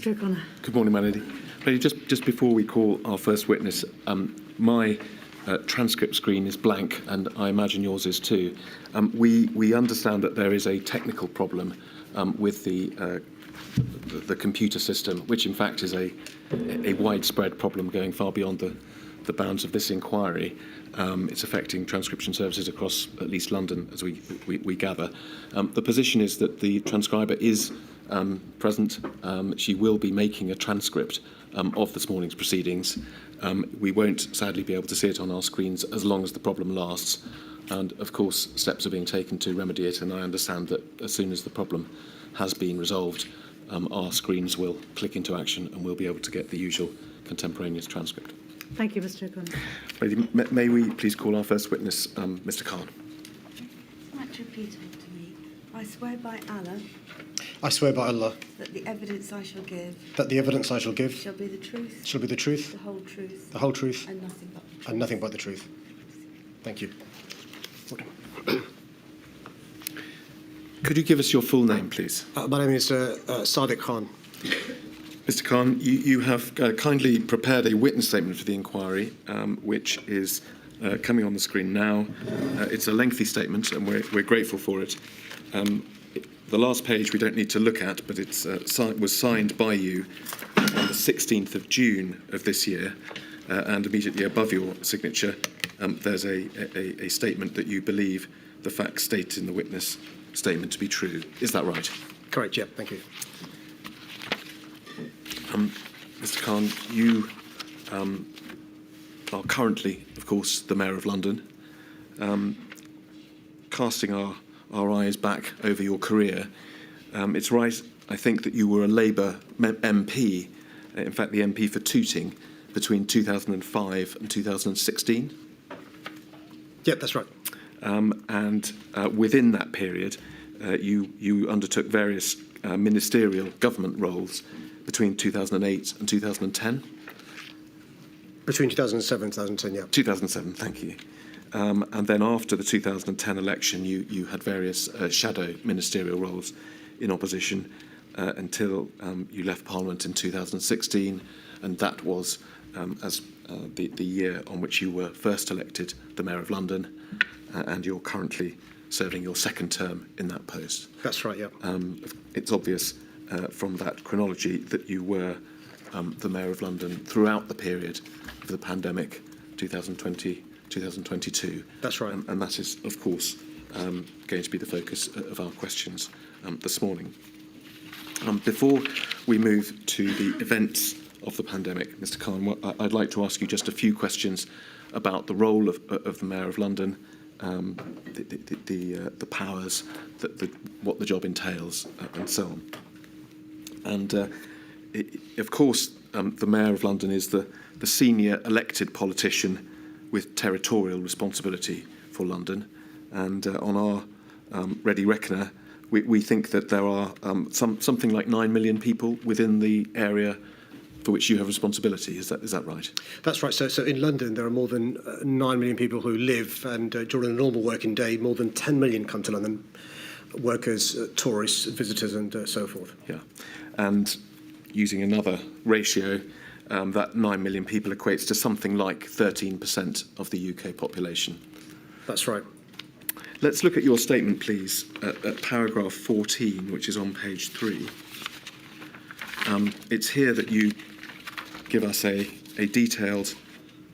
Mr O'Connor. Good morning, my lady. Lady, just before we call our first witness, my transcript screen is blank, and I imagine yours is too. We understand that there is a technical problem with the computer system, which in fact is a widespread problem going far beyond the bounds of this inquiry. It's affecting transcription services across at least London, as we gather. The position is that the transcriber is present. She will be making a transcript of this morning's proceedings. We won't sadly be able to see it on our screens as long as the problem lasts. And of course, steps are being taken to remedy it. And I understand that as soon as the problem has been resolved, our screens will click into action and we'll be able to get the usual contemporaneous transcript. Thank you, Mr O'Connor. Lady, may we please call our first witness, Mr. Khan? Might you repeat after me? I swear by Allah. I swear by Allah. That the evidence I shall give. That the evidence I shall give. Shall be the truth. Shall be the truth. The whole truth. The whole truth. And nothing but the truth. And nothing but the truth. Thank you. Could you give us your full name, please? My name is Sadiq Khan. Mr. Khan, you have kindly prepared a witness statement for the inquiry, which is coming on the screen now. It's a lengthy statement, and we're grateful for it. The last page we don't need to look at, but it was signed by you on the 16th of June of this year, and immediately above your signature, there's a statement that you believe the facts stated in the witness statement to be true. Is that right? Correct, yeah, thank you. Mr. Khan, you are currently, of course, the Mayor of London. Casting our eyes back over your career, it's right, I think, that you were a Labour MP, in fact, the MP for Tooting, between 2005 and 2016. Yep, that's right. And within that period, you undertook various ministerial government roles between 2008 and 2010? Between 2007 and 2010, yeah. 2007, thank you. And then after the 2010 election, you had various shadow ministerial roles in opposition until you left Parliament in 2016, and that was the year on which you were first elected the Mayor of London, and you're currently serving your second term in that post. That's right, yeah. It's obvious from that chronology that you were the Mayor of London throughout the period of the pandemic, 2020, 2022. That's right. And that is, of course, going to be the focus of our questions this morning. Before we move to the events of the pandemic, Mr. Khan, I'd like to ask you just a few questions about the role of the Mayor of London, the powers, what the job entails, and so on. And of course, the Mayor of London is the senior elected politician with territorial responsibility for London. And on our ready reckoner, we think that there are something like 9 million people within the area for which you have responsibility. Is that right? That's right. So in London, there are more than 9 million people who live, and during a normal working day, more than 10 million come to London. Workers, tourists, visitors, and so forth. Yeah. And using another ratio, that 9 million people equates to something like 13% of the UK population. That's right. Let's look at your statement, please, at paragraph 14, which is on page 3. It's here that you give us a detailed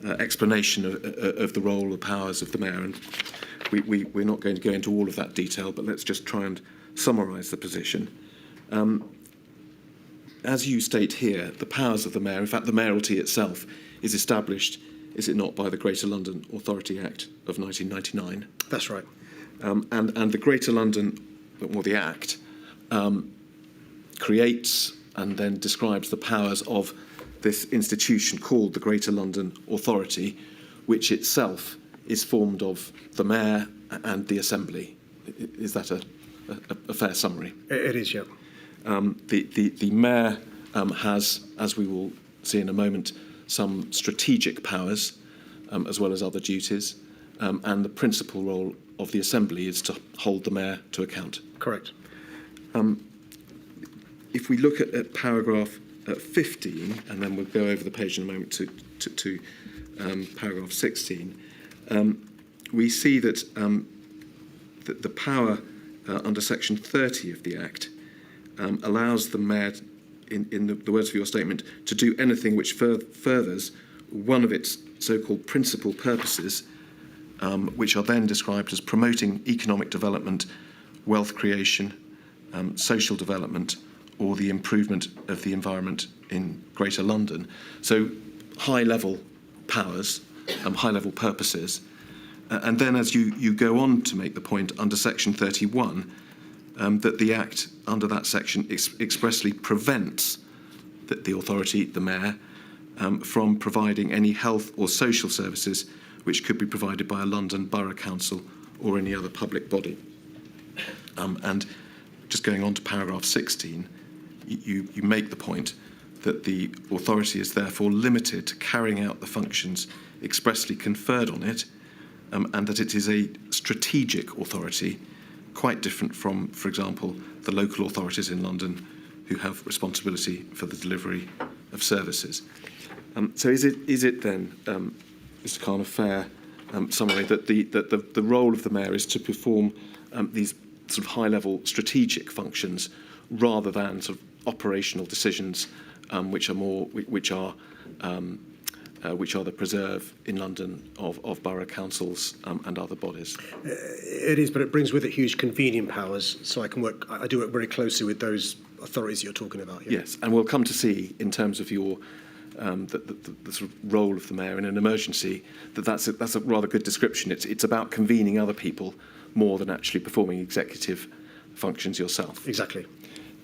explanation of the role, the powers of the Mayor, and we're not going to go into all of that detail, but let's just try and summarise the position. As you state here, the powers of the Mayor, in fact the mayoralty itself, is established, is it not, by the Greater London Authority Act of 1999? That's right. And the Greater London, or the Act, creates and then describes the powers of this institution called the Greater London Authority, which itself is formed of the Mayor and the Assembly. Is that a fair summary? It is, yeah. The Mayor has, as we will see in a moment, some strategic powers as well as other duties, and the principal role of the Assembly is to hold the Mayor to account. Correct. If we look at paragraph 15, and then we'll go over the page in a moment to paragraph 16, we see that, that the power under section 30 of the Act allows the Mayor, in the words of your statement, to do anything which furthers one of its so-called principal purposes, which are then described as promoting economic development, wealth creation, social development, or the improvement of the environment in Greater London. So high-level powers, high-level purposes. And then as you go on to make the point under section 31, that the Act under that section expressly prevents the authority, the Mayor, from providing any health or social services which could be provided by a London Borough Council or any other public body. And just going on to paragraph 16, you make the point that the authority is therefore limited to carrying out the functions expressly conferred on it, and that it is a strategic authority, quite different from, for example, the local authorities in London who have responsibility for the delivery of services. So is it then, Mr. Khan, a fair summary that the role of the Mayor is to perform these sort of high-level strategic functions rather than sort of operational decisions, which are the preserve in London of borough councils and other bodies? It is, but it brings with it huge convening powers. So I do work very closely with those authorities you're talking about. Yeah. Yes, and we'll come to see in terms of your the sort of role of the Mayor in an emergency that's a rather good description. It's about convening other people more than actually performing executive functions yourself. Exactly.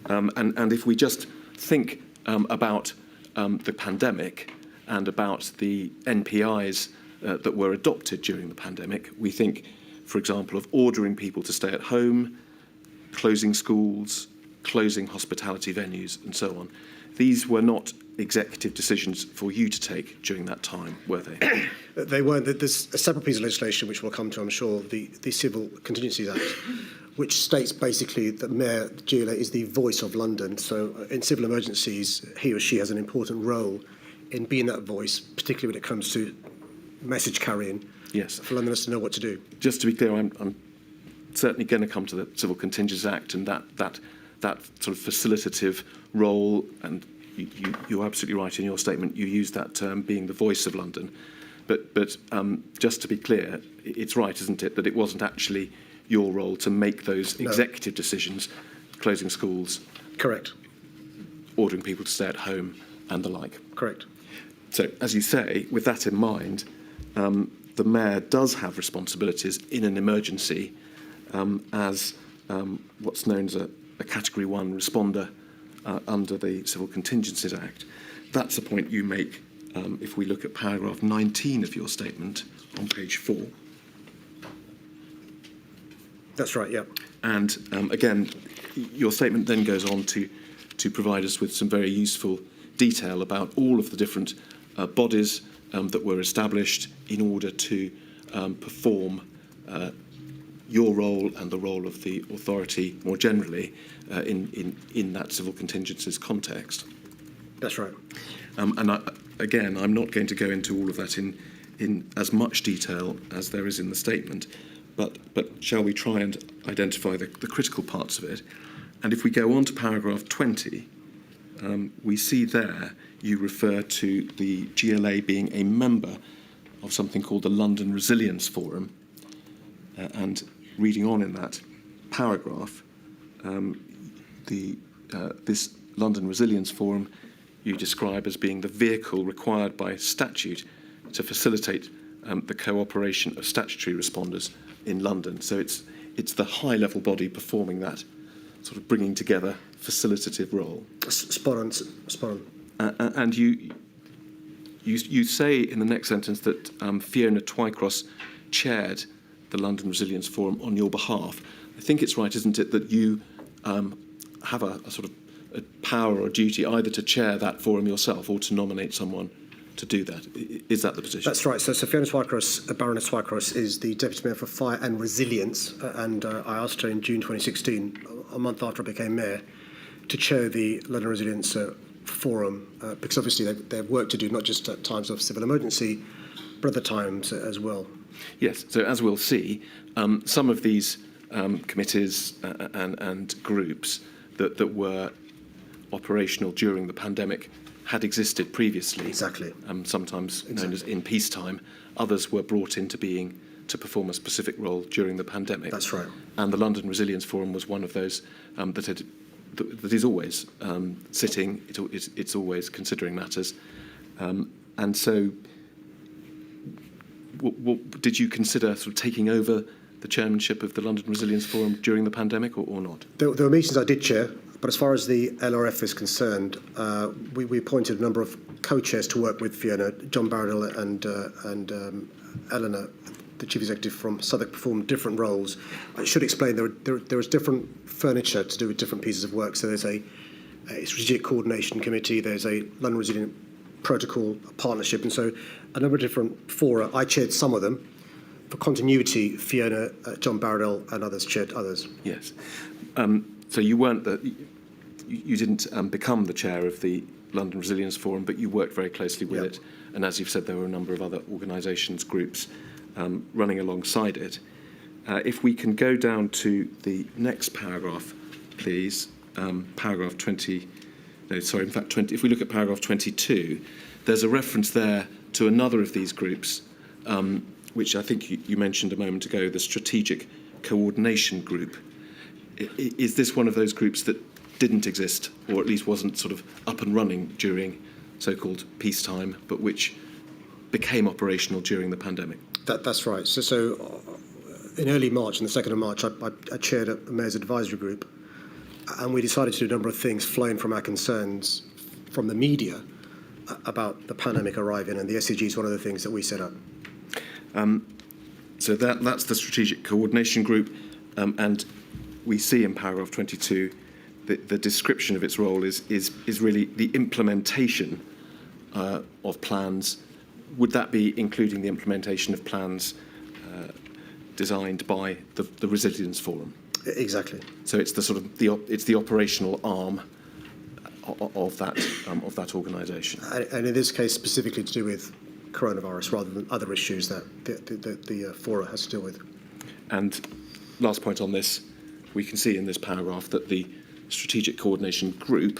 And if we just think about the pandemic and about the NPIs that were adopted during the pandemic, we think, for example, of ordering people to stay at home, closing schools, closing hospitality venues, and so on. These were not executive decisions for you to take during that time, were they? They weren't. There's a separate piece of legislation which we'll come to, I'm sure, the Civil Contingencies Act, which states basically that Mayor GLA is the voice of London. So in civil emergencies, he or she has an important role in being that voice, particularly when it comes to message carrying. Yes. For Londoners to know what to do. Just to be clear, I'm certainly going to come to the Civil Contingencies Act and that sort of facilitative role, and you're absolutely right in your statement. You used that term, being the voice of London. But just to be clear, it's right, isn't it, that it wasn't actually your role to make those executive decisions, closing schools. Correct. Ordering people to stay at home and the like. Correct. So, as you say, with that in mind, the Mayor does have responsibilities in an emergency as what's known as a Category 1 responder under the Civil Contingencies Act. That's a point you make if we look at paragraph 19 of your statement on page 4. That's right, yeah. And again, your statement then goes on to provide us with some very useful detail about all of the different bodies that were established in order to perform your role and the role of the authority more generally in that civil contingencies context. That's right. And I'm not going to go into all of that in as much detail as there is in the statement, but shall we try and identify the critical parts of it? And if we go on to paragraph 20, we see there you refer to the GLA being a member of something called the London Resilience Forum. And reading on in that paragraph, this London Resilience Forum you describe as being the vehicle required by statute to facilitate the cooperation of statutory responders in London. So it's the high-level body performing that sort of bringing together facilitative role. Spot on. And you say in the next sentence that Fiona Twycross chaired the London Resilience Forum on your behalf. I think it's right, isn't it, that you have a sort of a power or duty either to chair that forum yourself or to nominate someone to do that. Is that the position? That's right. So Fiona Twycross, Baroness Twycross, is the Deputy Mayor for Fire and Resilience, and I asked her in June 2016, a month after I became Mayor, to chair the London Resilience forum, because obviously they have work to do, not just at times of civil emergency, but other times as well. Yes, so as we'll see, some of these committees and groups that were operational during the pandemic had existed previously. Exactly. Sometimes known as in peacetime. Others were brought into being to perform a specific role during the pandemic. That's right. And the London Resilience Forum was one of those that is always sitting. It's always considering matters. And so, what did you consider sort of taking over the chairmanship of the London Resilience Forum during the pandemic, or not? There were meetings I did chair, but as far as the LRF is concerned, we appointed a number of co-chairs to work with Fiona. John Barrell and Eleanor, the chief executive from Southwark, performed different roles. I should explain there is different furniture to do with different pieces of work. So there's a strategic coordination committee, there's a London Resilient Protocol, a partnership, and so a number of different fora. I chaired some of them. For continuity, Fiona, John Barrell, and others chaired others. Yes. So you weren't you didn't become the chair of the London Resilience Forum, but you worked very closely with it. And as you've said, there were a number of other organisations, groups running alongside it. If we can go down to the next paragraph, please, paragraph 20. No, sorry, in fact, 20. If we look at paragraph 22, there's a reference there to another of these groups, which I think you mentioned a moment ago, the Strategic Coordination Group. Is this one of those groups that didn't exist, or at least wasn't sort of up and running during so-called peacetime, but which became operational during the pandemic? That's right. So in early March, on the 2nd of March, I chaired a Mayor's Advisory Group, and we decided to do a number of things flowing from our concerns from the media about the pandemic arriving, and the SCG is one of the things that we set up. So that's the Strategic Coordination Group, and we see in paragraph 22 that the description of its role is really the implementation of plans. Would that be including the implementation of plans designed by the Resilience Forum? Exactly. So it's the sort of it's the operational arm of that organisation. And in this case, specifically to do with coronavirus rather than other issues that the fora has to deal with. And last point on this, we can see in this paragraph that the Strategic Coordination Group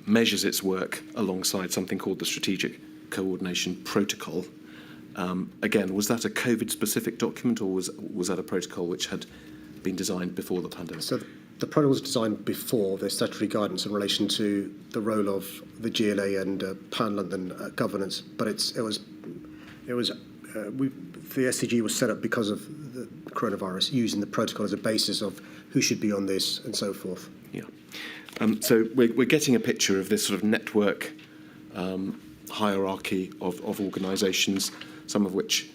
measures its work alongside something called the Strategic Coordination Protocol. Again, was that a COVID-specific document, or was that a protocol which had been designed before the pandemic? So the protocol was designed before the statutory guidance in relation to the role of the GLA and Pan-London governance, but the SCG was set up because of the coronavirus, using the protocol as a basis of who should be on this and so forth. Yeah. So we're getting a picture of this sort of network hierarchy of organisations, some of which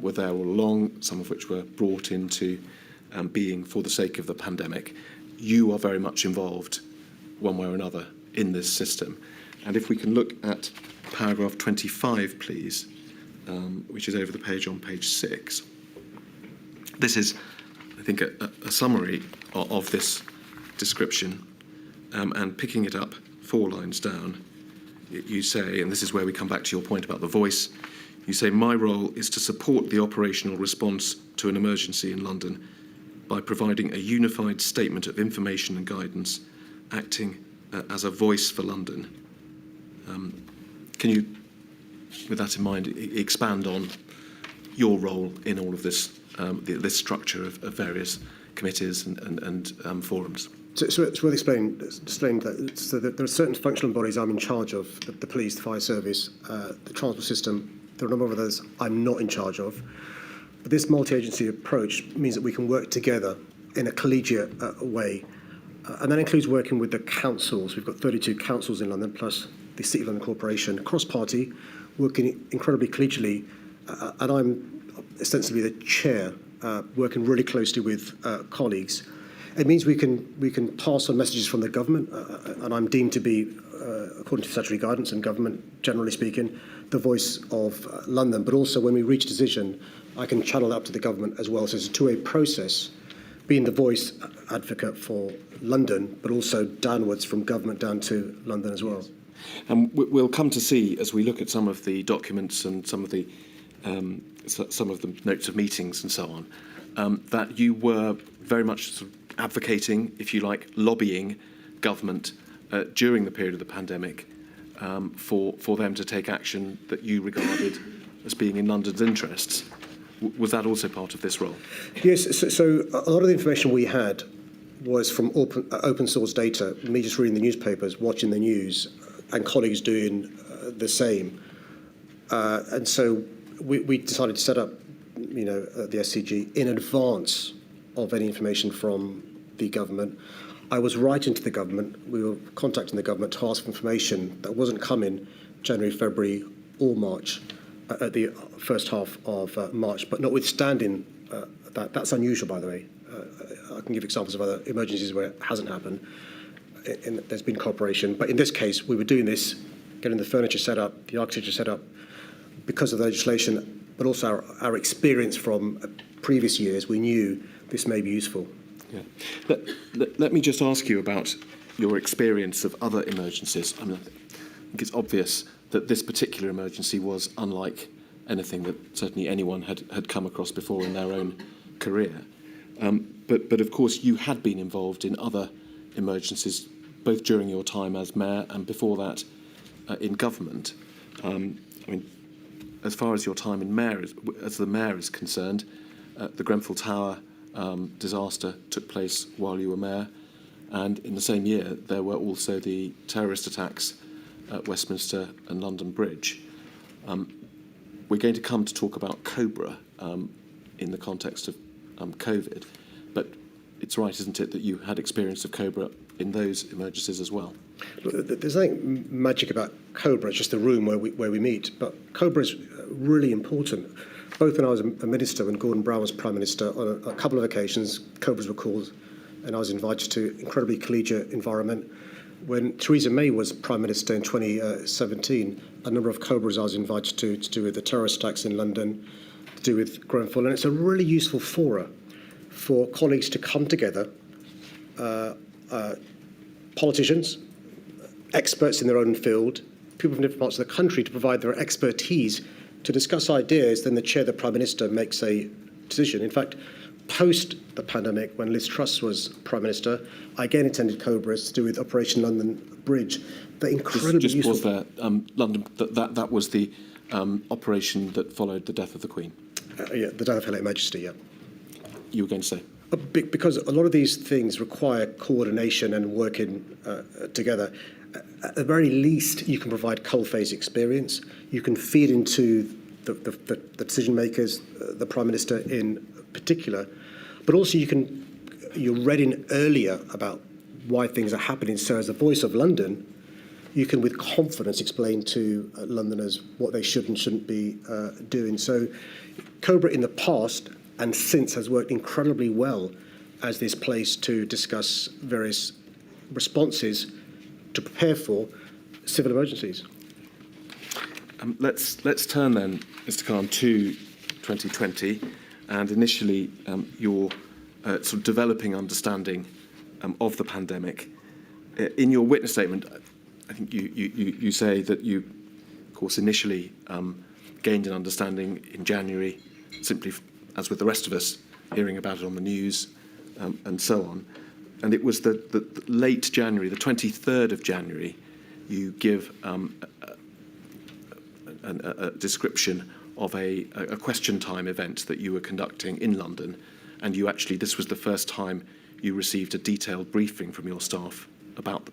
were there all along, some of which were brought into being for the sake of the pandemic. You are very much involved, one way or another, in this system. And if we can look at paragraph 25, please, which is over the page on page 6. This is, I think, a summary of this description, and picking it up 4 lines down, you say, and this is where we come back to your point about the voice, you say, my role is to support the operational response to an emergency in London by providing a unified statement of information and guidance, acting as a voice for London. Can you, with that in mind, expand on your role in all of this, this structure of various committees and forums? So it's worth explaining that, so that there are certain functional bodies I'm in charge of, the police, the fire service, the transport system. There are a number of others I'm not in charge of. But this multi-agency approach means that we can work together in a collegiate way. And that includes working with the councils. We've got 32 councils in London, plus the City of London Corporation, cross-party, working incredibly collegially. And I'm ostensibly the chair, working really closely with colleagues. It means we can pass on messages from the government, and I'm deemed to be, according to statutory guidance and government, generally speaking, the voice of London. But also, when we reach a decision, I can channel that up to the government as well. So it's a two-way process being the voice advocate for London, but also downwards from government down to London as well. And we'll come to see, as we look at some of the documents and some of the notes of meetings and so on, that you were very much sort of advocating, if you like, lobbying government during the period of the pandemic for them to take action that you regarded as being in London's interests. Was that also part of this role? Yes, so a lot of the information we had was from open source data, me just reading the newspapers, watching the news, and colleagues doing the same. And so we decided to set up, the SCG in advance of any information from the government. I was writing to the government. We were contacting the government to ask for information that wasn't coming January, February, or March, at the first half of March. But notwithstanding that's unusual, by the way. I can give examples of other emergencies where it hasn't happened. There's been cooperation. But in this case, we were doing this, getting the furniture set up, the architecture set up, because of the legislation, but also our experience from previous years. We knew this may be useful. Yeah. Let me just ask you about your experience of other emergencies. I mean, I think it's obvious that this particular emergency was unlike anything that certainly anyone had come across before in their own career. But of course, you had been involved in other emergencies, both during your time as mayor and before that in government. I mean, as far as your time as the mayor is concerned, the Grenfell Tower disaster took place while you were mayor, and in the same year there were also the terrorist attacks at Westminster and London Bridge. We're going to come to talk about Cobra in the context of COVID, but it's right, isn't it, that you had experience of Cobra in those emergencies as well? There's nothing magic about Cobra. It's just the room where we meet. But Cobra is really important. Both when I was a minister, when Gordon Brown was Prime Minister, on a couple of occasions, Cobras were called, and I was invited to incredibly collegiate environment. When Theresa May was Prime Minister in 2017, a number of Cobras I was invited to do with the terrorist attacks in London, to do with Grenfell, and it's a really useful fora for colleagues to come together, politicians, experts in their own field, people from different parts of the country, to provide their expertise to discuss ideas. Then the chair, the Prime Minister, makes a decision. In fact, post the pandemic, when Liz Truss was Prime Minister, I again attended Cobras to do with Operation London Bridge. They're incredibly just useful. Pause there. London, that was the operation that followed the death of the Queen. Yeah, the death of Her Late Majesty, yeah. You were going to say? Because a lot of these things require coordination and working together. At the very least, you can provide coalface experience. You can feed into the decision makers, the Prime Minister in particular, but also you're read in earlier about why things are happening. So as the voice of London, you can with confidence explain to Londoners what they should and shouldn't be doing. So Cobra in the past and since has worked incredibly well as this place to discuss various responses to prepare for civil emergencies. Let's turn then, Mr. Khan, to 2020, and initially your sort of developing understanding of the pandemic. In your witness statement, I think you say that you, of course, initially gained an understanding in January, simply as with the rest of us, hearing about it on the news and so on. And it was the late January, the 23rd of January, you give a description of a question time event that you were conducting in London. And you actually, this was the first time you received a detailed briefing from your staff about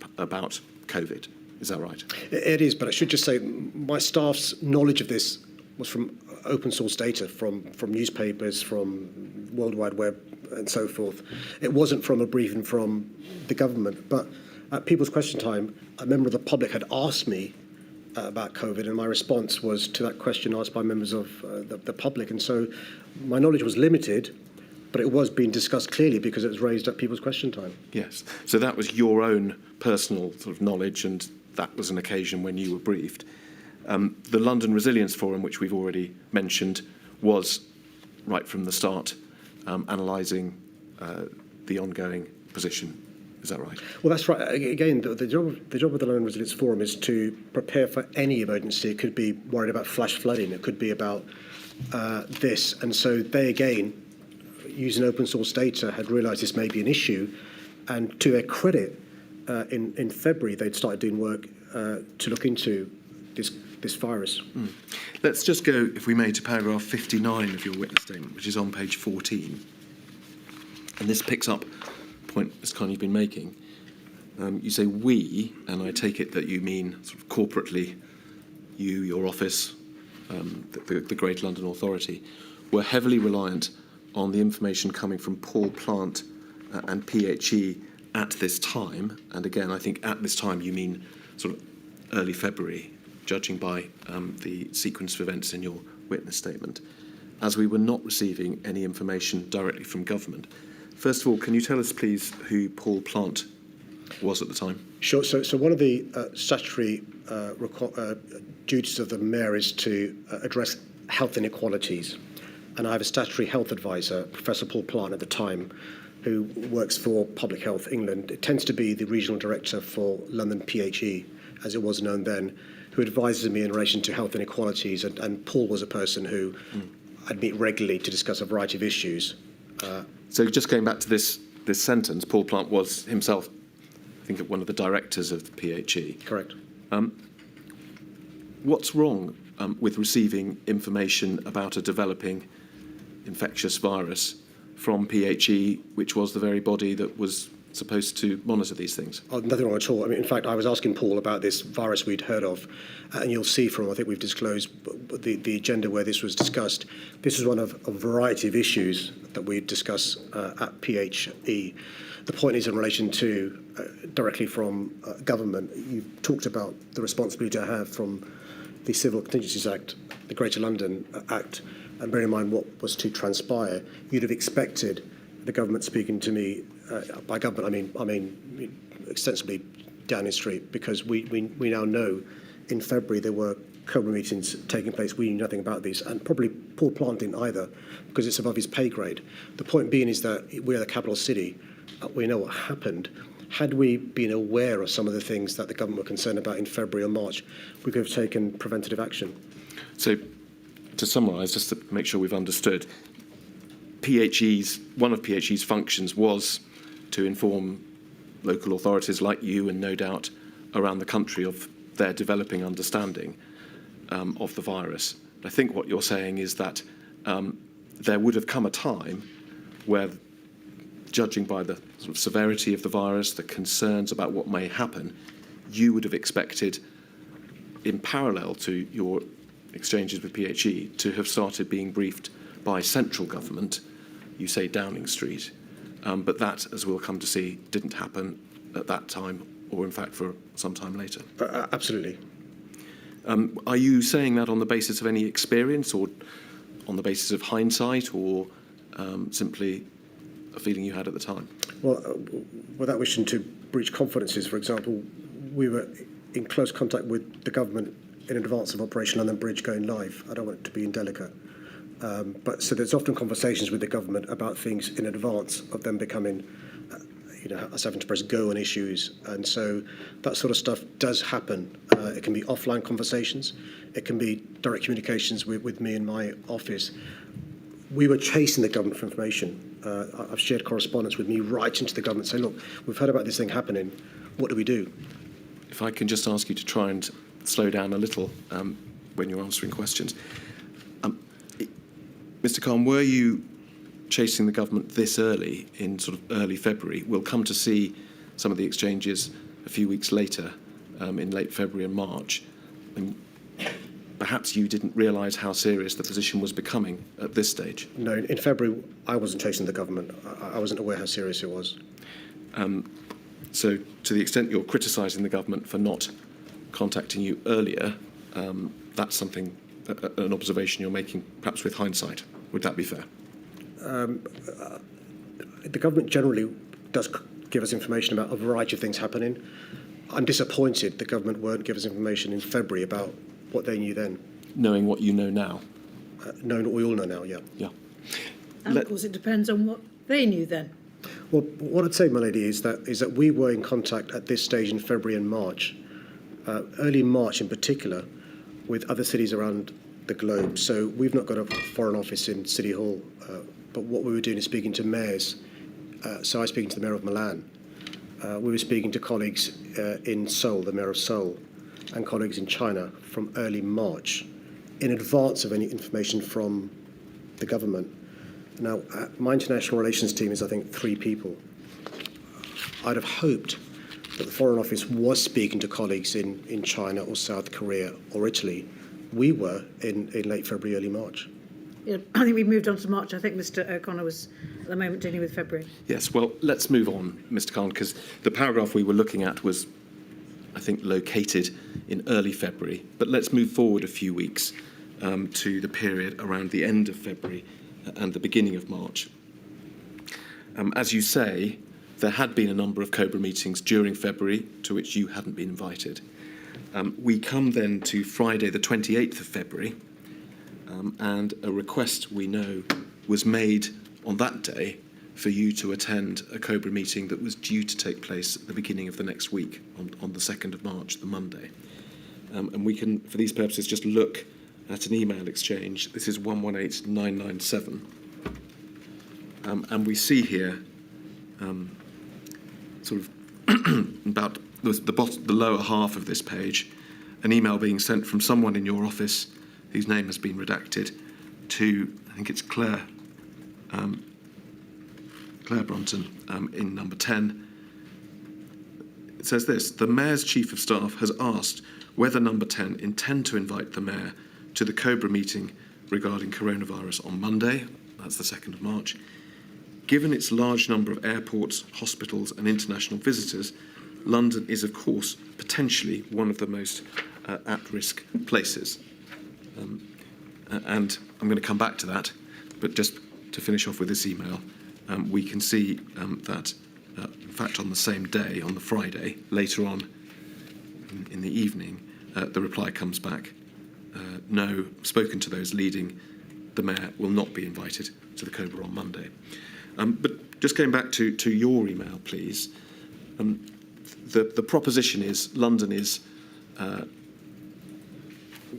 COVID. Is that right? It is, but I should just say my staff's knowledge of this was from open source data, from newspapers, from World Wide Web and so forth. It wasn't from a briefing from the government. But at People's Question Time, a member of the public had asked me about COVID, and my response was to that question asked by members of the public. And so my knowledge was limited, but it was being discussed clearly because it was raised at People's Question Time. Yes. So that was your own personal sort of knowledge, and that was an occasion when you were briefed. The London Resilience Forum, which we've already mentioned, was right from the start analysing the ongoing position. Is that right? Well, that's right. Again, the job of the London Resilience Forum is to prepare for any emergency. It could be worried about flash flooding. It could be about this. And so they, again, using open source data, had realised this may be an issue. And to their credit, in February, they'd started doing work to look into this virus. Let's just go, if we may, to paragraph 59 of your witness statement, which is on page 14. And this picks up a point Mr. Khan you've been making. You say we, and I take it that you mean sort of corporately, you, your office, the Greater London Authority, were heavily reliant on the information coming from Paul Plant and PHE at this time. And again, I think at this time you mean sort of early February, judging by the sequence of events in your witness statement, as we were not receiving any information directly from government. First of all, can you tell us, please, who Paul Plant was at the time? Sure. So one of the statutory duties of the mayor is to address health inequalities. And I have a statutory health advisor, Professor Paul Plant, at the time, who works for Public Health England. It tends to be the regional director for London PHE, as it was known then, who advises me in relation to health inequalities. And Paul was a person who I'd meet regularly to discuss a variety of issues. So just going back to this sentence, Paul Plant was himself, I think, one of the directors of the PHE. Correct. What's wrong with receiving information about a developing infectious virus from PHE, which was the very body that was supposed to monitor these things? Oh, nothing wrong at all. I mean, in fact, I was asking Paul about this virus we'd heard of, and you'll see from, I think we've disclosed the agenda where this was discussed. This is one of a variety of issues that we discuss at PHE. The point is in relation to directly from government. You've talked about the responsibility I have from the Civil Contingencies Act, the Greater London Act, and bear in mind what was to transpire. You'd have expected the government speaking to me. By government, I mean extensively Downing Street, because we now know in February there were Cobra meetings taking place. We knew nothing about these, and probably Paul Plant didn't either, because it's above his pay grade. The point being is that we're the capital city. We know what happened. Had we been aware of some of the things that the government were concerned about in February or March, we could have taken preventative action. So, to summarise, just to make sure we've understood, one of PHE's functions was to inform local authorities like you, and no doubt around the country, of their developing understanding of the virus. I think what you're saying is that there would have come a time where, judging by the sort of severity of the virus, the concerns about what may happen, you would have expected, in parallel to your exchanges with PHE, to have started being briefed by central government. You say Downing Street, but that, as we'll come to see, didn't happen at that time, or in fact for some time later. Absolutely. Are you saying that on the basis of any experience, or on the basis of hindsight, or simply a feeling you had at the time? Well, without wishing to breach confidences, for example, we were in close contact with the government in advance of Operation London Bridge going live. I don't want it to be indelicate. But so there's often conversations with the government about things in advance of them becoming, us having to press go on issues. And so that sort of stuff does happen. It can be offline conversations. It can be direct communications with me in my office. We were chasing the government for information. I've shared correspondence with me writing to the government saying, look, we've heard about this thing happening. What do we do? If I can just ask you to try and slow down a little when you're answering questions. Mr. Khan, were you chasing the government this early, in sort of early February? We'll come to see some of the exchanges a few weeks later, in late February and March. And perhaps you didn't realise how serious the position was becoming at this stage. No, in February, I wasn't chasing the government. I wasn't aware how serious it was. So to the extent you're criticising the government for not contacting you earlier, that's something, an observation you're making, perhaps with hindsight. Would that be fair? The government generally does give us information about a variety of things happening. I'm disappointed the government won't give us information in February about what they knew then. Knowing what you know now? Knowing what we all know now, yeah. Yeah. And of course, it depends on what they knew then. Well, what I'd say, my lady, is that we were in contact at this stage in February and March, early March in particular, with other cities around the globe. So we've not got a foreign office in City Hall, but what we were doing is speaking to mayors. So I was speaking to the mayor of Milan. We were speaking to colleagues in Seoul, the mayor of Seoul, and colleagues in China from early March, in advance of any information from the government. Now, my international relations team is, I think, 3 people. I'd have hoped that the Foreign Office was speaking to colleagues in China or South Korea or Italy. We were in late February, early March. Yeah, I think we've moved on to March. I think Mr O'Connor was at the moment dealing with February. Yes, well, let's move on, Mr. Khan, because the paragraph we were looking at was, I think, located in early February. But let's move forward a few weeks to the period around the end of February and the beginning of March. As you say, there had been a number of COBRA meetings during February to which you hadn't been invited. We come then to Friday the 28th of February, and a request we know was made on that day for you to attend a COBRA meeting that was due to take place at the beginning of the next week, on the 2nd of March, the Monday. And we can, for these purposes, just look at an email exchange. This is 118997. And we see here sort of about the lower half of this page, an email being sent from someone in your office whose name has been redacted to, I think it's Claire Brunton, in number 10. It says this: the Mayor's Chief of Staff has asked whether number 10 intend to invite the Mayor to the COBRA meeting regarding coronavirus on Monday, that's the 2nd of March. Given its large number of airports, hospitals and international visitors, London is, of course, potentially one of the most at-risk places. And I'm going to come back to that, but just to finish off with this email, we can see that, in fact, on the same day, on the Friday, later on in the evening, the reply comes back, no, spoken to those leading, the Mayor will not be invited to the COBRA on Monday. But just going back to your email, please, the proposition is London is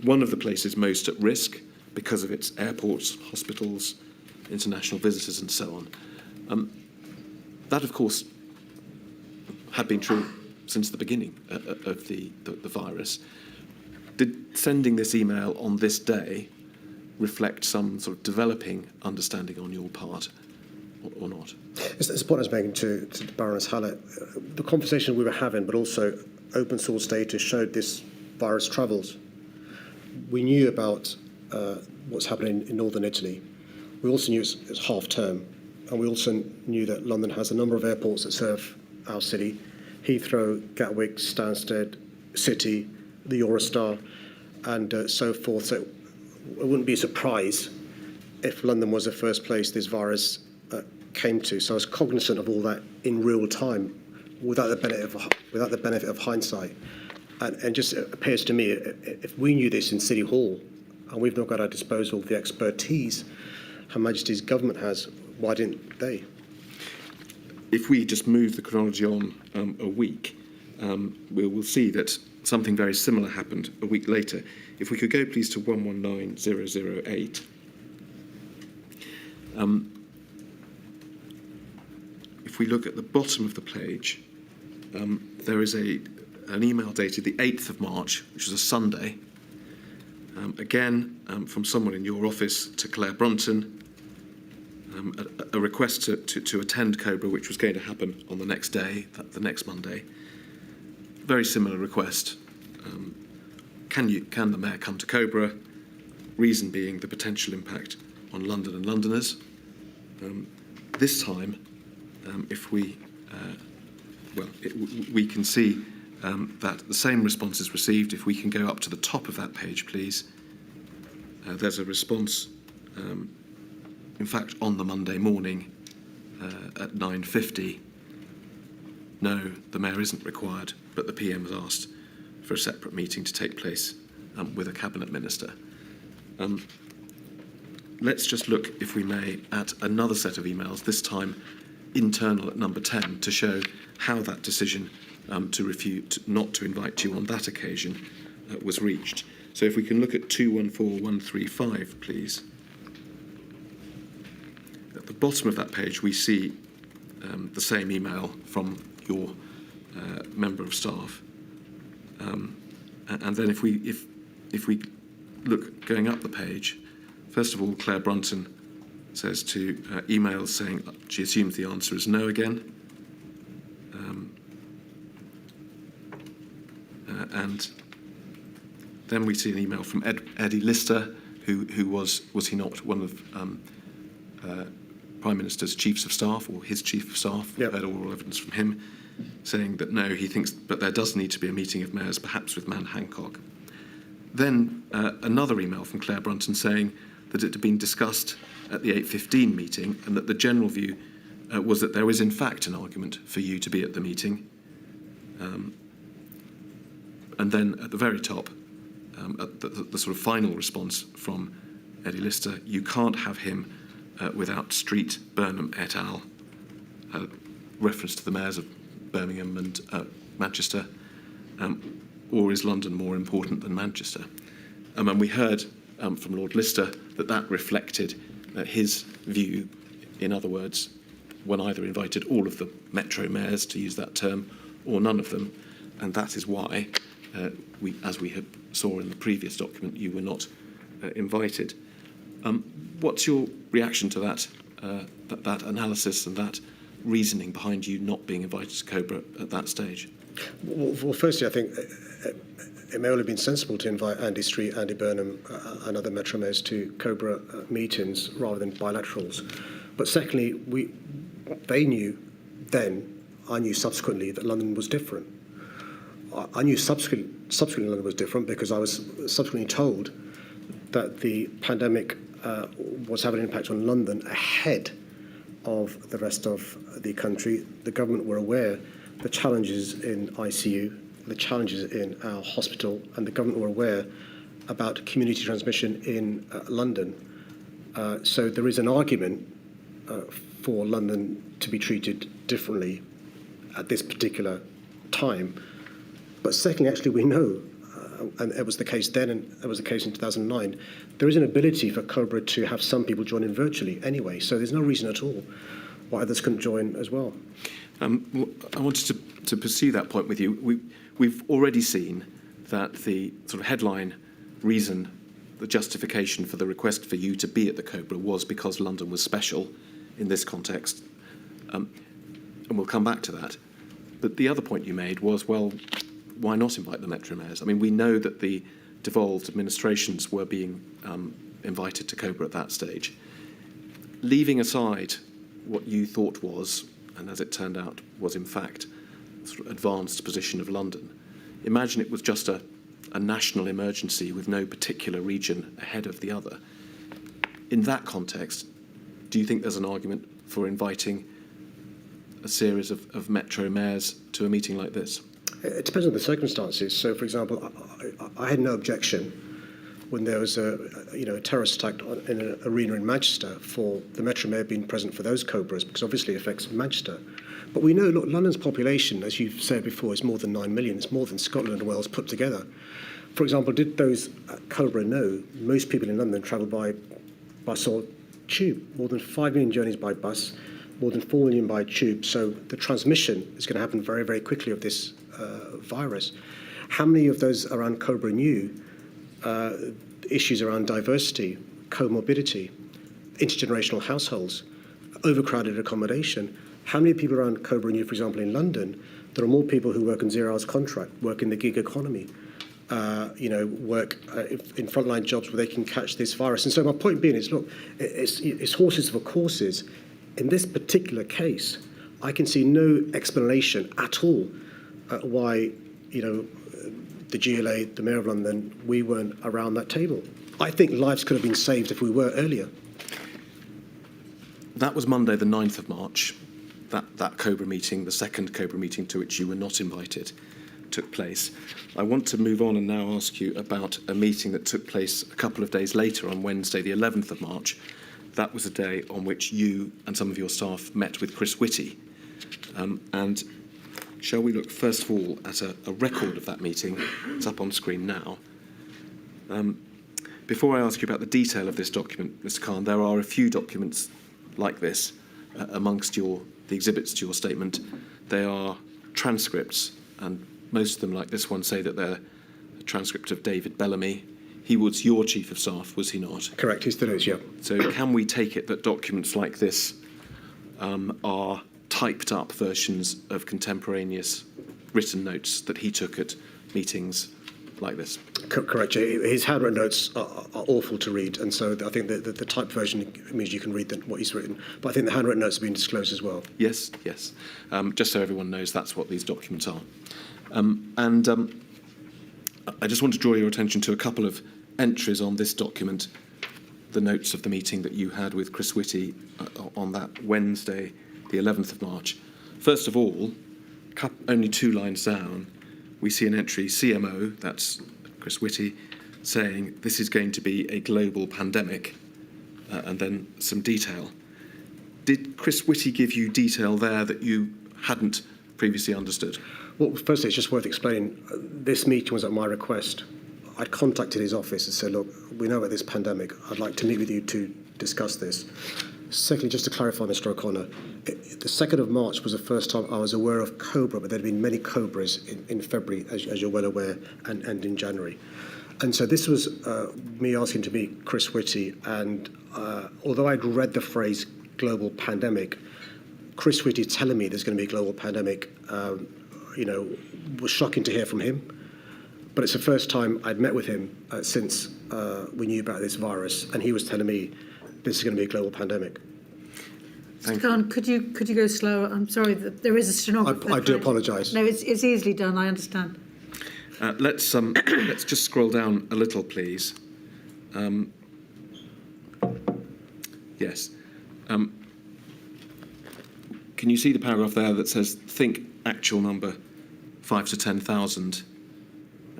one of the places most at risk because of its airports, hospitals, international visitors and so on. That, of course, had been true since the beginning of the virus. Did sending this email on this day reflect some sort of developing understanding on your part or not? It's the point I was making to Baroness Hallett. The conversation we were having, but also open source data showed this virus travels. We knew about what's happening in northern Italy. We also knew it's half term, and we also knew that London has a number of airports that serve our city: Heathrow, Gatwick, Stansted, City, the Eurostar, and so forth. So it wouldn't be a surprise if London was the first place this virus came to. So I was cognizant of all that in real time, without the benefit of hindsight. And just appears to me, if we knew this in City Hall, and we've not got at our disposal the expertise Her Majesty's government has, why didn't they? If we just move the chronology on a week, we'll see that something very similar happened a week later. If we could go, please, to 119008. If we look at the bottom of the page, there is an email dated the 8th of March, which was a Sunday, again from someone in your office to Claire Brunton, a request to attend COBRA, which was going to happen on the next day, the next Monday. Very similar request. Can the Mayor come to COBRA? Reason being the potential impact on London and Londoners. This time, we can see that the same response is received. If we can go up to the top of that page, please. There's a response, in fact, on the Monday morning at 9:50. No, the Mayor isn't required, but the PM has asked for a separate meeting to take place with a Cabinet Minister. Let's just look, if we may, at another set of emails, this time internal at number 10 to show how that decision to refuse not to invite you on that occasion was reached. So if we can look at 214135, please. At the bottom of that page, we see the same email from your member of staff. And then if we look going up the page, first of all, Claire Brunton says to emails saying she assumes the answer is no again. And then we see an email from Eddie Lister, who was he not one of Prime Minister's chiefs of staff, or his chief of staff? Yep. We've heard oral evidence from him saying that no, he thinks, but there does need to be a meeting of mayors, perhaps with Man Hancock. Then another email from Claire Brunton saying that it had been discussed at the 8:15 meeting, and that the general view was that there was in fact an argument for you to be at the meeting. And then at the very top, at the sort of final response from Eddie Lister, you can't have him without Street, Burnham et al. Reference to the mayors of Birmingham and Manchester, or is London more important than Manchester? And we heard from Lord Lister that reflected his view. In other words, one either invited all of the metro mayors, to use that term, or none of them, and that is why, as we saw in the previous document, you were not invited. What's your reaction to that analysis and that reasoning behind you not being invited to Cobra at that stage? Well, firstly, I think it may well have been sensible to invite Andy Street, Andy Burnham, and other metro mayors to Cobra meetings rather than bilaterals. But secondly, they knew then, I knew subsequently, that London was different. I knew subsequently London was different because I was subsequently told that the pandemic was having an impact on London ahead of the rest of the country. The government were aware the challenges in ICU, the challenges in our hospital, and the government were aware about community transmission in London. So there is an argument for London to be treated differently at this particular time. But secondly, actually, we know, and it was the case then and it was the case in 2009, there is an ability for Cobra to have some people join in virtually anyway. So there's no reason at all why others couldn't join as well. I wanted to pursue that point with you. We've already seen that the sort of headline reason, the justification for the request for you to be at the Cobra was because London was special in this context. And we'll come back to that. But the other point you made was, well, why not invite the metro mayors? I mean, we know that the devolved administrations were being invited to Cobra at that stage. Leaving aside what you thought was, and as it turned out was in fact, sort of advanced position of London, imagine it was just a national emergency with no particular region ahead of the other. In that context, do you think there's an argument for inviting a series of metro mayors to a meeting like this? It depends on the circumstances. So, for example, I had no objection when there was a terrorist attack in an arena in Manchester for the metro mayor being present for those Cobras, because obviously it affects Manchester. But we know, look, London's population, as you've said before, is more than 9 million. It's more than Scotland and Wales put together. For example, did those Cobra know most people in London travel by bus or tube? More than 5 million journeys by bus, more than 4 million by tube. So the transmission is going to happen very, very quickly of this virus. How many of those around Cobra knew issues around diversity, comorbidity, intergenerational households, overcrowded accommodation? How many people around Cobra knew, for example, in London, there are more people who work on 0 hours contract, work in the gig economy, work in frontline jobs where they can catch this virus? And so my point being is, look, it's horses for courses. In this particular case, I can see no explanation at all why, the GLA, the Mayor of London, we weren't around that table. I think lives could have been saved if we were earlier. That was Monday, the 9th of March. That Cobra meeting, the second Cobra meeting to which you were not invited, took place. I want to move on and now ask you about a meeting that took place a couple of days later on Wednesday, the 11th of March, that was a day on which you and some of your staff met with Chris Whitty. And shall we look first of all at a record of that meeting? It's up on screen now. Before I ask you about the detail of this document, Mr. Khan, there are a few documents like this amongst the exhibits to your statement. They are transcripts, and most of them, like this one, say that they're a transcript of David Bellamy. He was your chief of staff, was he not? Correct, he still is, yeah. So can we take it that documents like this are typed up versions of contemporaneous written notes that he took at meetings like this? Correct. His handwritten notes are awful to read, and so I think the typed version means you can read what he's written. But I think the handwritten notes have been disclosed as well. Yes, yes. Just so everyone knows, that's what these documents are. I just want to draw your attention to a couple of entries on this document, the notes of the meeting that you had with Chris Whitty on that Wednesday, the 11th of March. First of all, only 2 lines down, we see an entry, CMO, that's Chris Whitty, saying this is going to be a global pandemic, and then some detail. Did Chris Whitty give you detail there that you hadn't previously understood? Well, firstly, it's just worth explaining. This meeting was at my request. I'd contacted his office and said, look, we know about this pandemic. I'd like to meet with you to discuss this. Secondly, just to clarify, Mr. O'Connor, the 2nd of March was the first time I was aware of Cobra, but there had been many Cobras in February, as you're well aware, and in January. And so this was me asking to meet Chris Whitty, and although I'd read the phrase global pandemic, Chris Whitty telling me there's going to be a global pandemic, was shocking to hear from him. But it's the first time I'd met with him since we knew about this virus, and he was telling me this is going to be a global pandemic. Mr. Khan, could you go slower? I'm sorry, there is a stenographer. I do apologise. No, it's easily done, I understand. Let's just scroll down a little, please. Yes. Can you see the paragraph there that says, think actual number 5 to 10,000,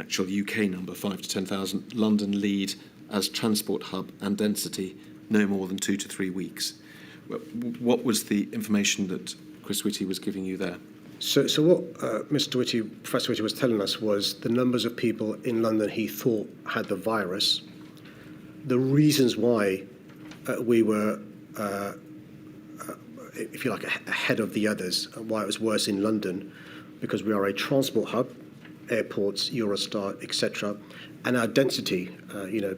actual UK number 5 to 10,000, London lead as transport hub and density, no more than 2 to 3 weeks. What was the information that Chris Whitty was giving you there? So what Professor Whitty was telling us was the numbers of people in London he thought had the virus, the reasons why we were, if you like, ahead of the others, why it was worse in London, because we are a transport hub, airports, Eurostar, etc., and our density, the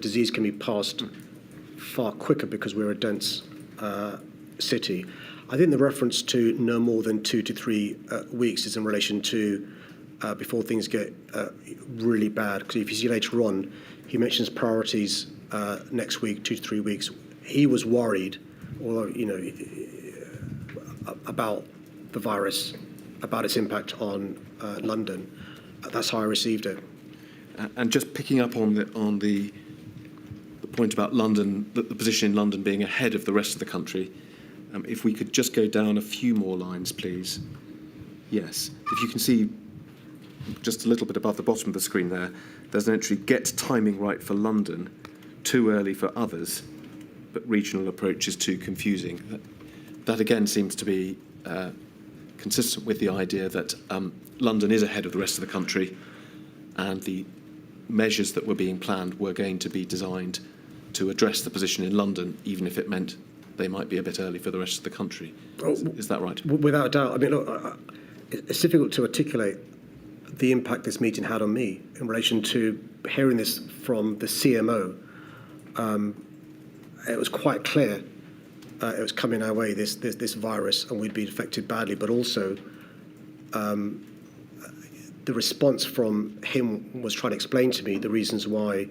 disease can be passed far quicker because we're a dense city. I think the reference to no more than 2 to 3 weeks is in relation to before things get really bad. Because if you see later on, he mentions priorities next week, 2 to 3 weeks. He was worried, about the virus, about its impact on London. That's how I received it. And just picking up on the point about London, the position in London being ahead of the rest of the country, if we could just go down a few more lines, please. Yes. If you can see just a little bit above the bottom of the screen there, there's an entry, get timing right for London, too early for others, but regional approach is too confusing. That again seems to be consistent with the idea that London is ahead of the rest of the country, and the measures that were being planned were going to be designed to address the position in London, even if it meant they might be a bit early for the rest of the country. Is that right? Without a doubt. I mean, look, it's difficult to articulate the impact this meeting had on me in relation to hearing this from the CMO. It was quite clear it was coming our way, this virus, and we'd be affected badly, but also the response from him was trying to explain to me the reasons why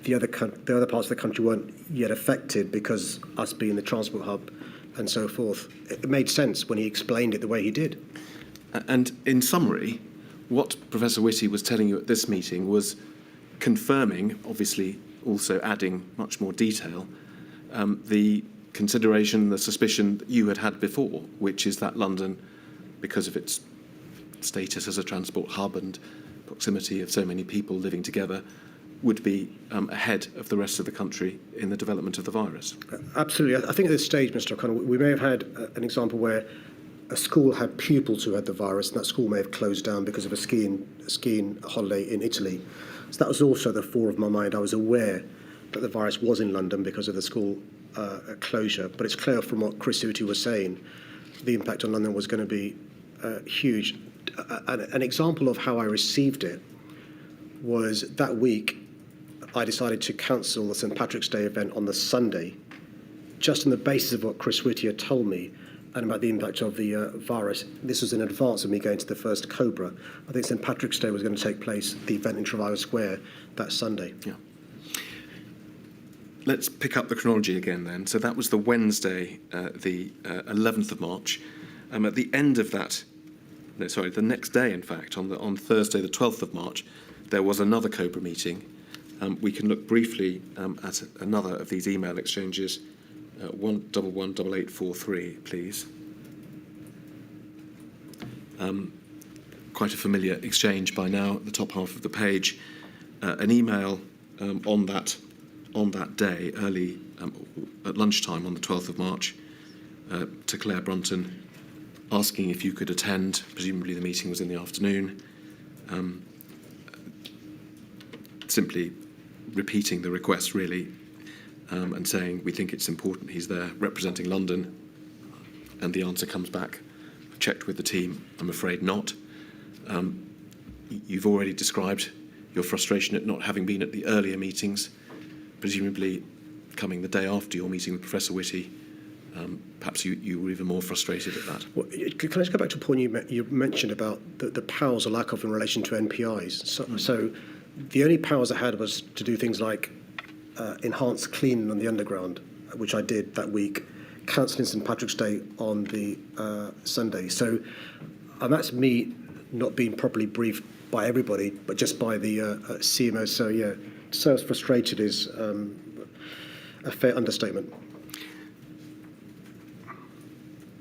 the other parts of the country weren't yet affected, because us being the transport hub and so forth. It made sense when he explained it the way he did. And in summary, what Professor Whitty was telling you at this meeting was confirming, obviously also adding much more detail, the consideration, the suspicion that you had before, which is that London, because of its status as a transport hub and proximity of so many people living together, would be ahead of the rest of the country in the development of the virus. Absolutely. I think at this stage, Mr. O'Connor, we may have had an example where a school had pupils who had the virus, and that school may have closed down because of a skiing holiday in Italy. So that was also the fore of my mind. I was aware that the virus was in London because of the school closure, but it's clear from what Chris Uti was saying, the impact on London was going to be huge. An example of how I received it was that week I decided to cancel the St Patrick's Day event on the Sunday, just on the basis of what Chris Whitty had told me and about the impact of the virus. This was in advance of me going to the first Cobra. I think St Patrick's Day was going to take place, the event in Trafalgar Square, that Sunday. Yeah. Let's pick up the chronology again then. So that was the Wednesday, the 11th of March. At the end of that, the next day, in fact, on Thursday, the 12th of March, there was another Cobra meeting. We can look briefly at another of these email exchanges. 1118843, please. Quite a familiar exchange by now at the top half of the page. An email on that day, early at lunchtime on the 12th of March, to Claire Brunton, asking if you could attend. Presumably the meeting was in the afternoon. Simply repeating the request, really, and saying we think it's important he's there representing London. And the answer comes back, checked with the team, I'm afraid not. You've already described your frustration at not having been at the earlier meetings, presumably coming the day after your meeting with Professor Whitty. Perhaps you were even more frustrated at that. Well, can I just go back to a point you mentioned about the powers or lack of in relation to NPIs? So the only powers I had was to do things like enhanced cleaning on the underground, which I did that week, cancelling St Patrick's Day on the Sunday. So and that's me not being properly briefed by everybody, but just by the CMO. So yeah, so frustrated is a fair understatement.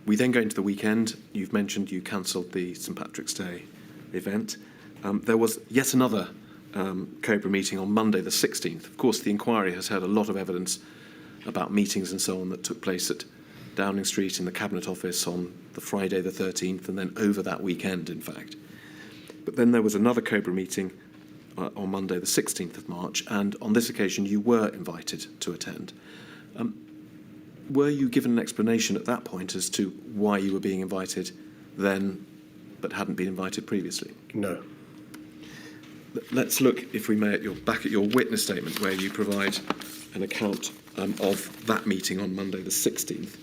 We then go into the weekend. You've mentioned you cancelled the St Patrick's Day event. There was yet another Cobra meeting on Monday the 16th. Of course, the inquiry has had a lot of evidence about meetings and so on that took place at Downing Street in the Cabinet Office on the Friday the 13th and then over that weekend, in fact. But then there was another Cobra meeting on Monday the 16th of March, and on this occasion you were invited to attend. Were you given an explanation at that point as to why you were being invited then but hadn't been invited previously? No. Let's look, if we may, back at your witness statement where you provide an account of that meeting on Monday the 16th.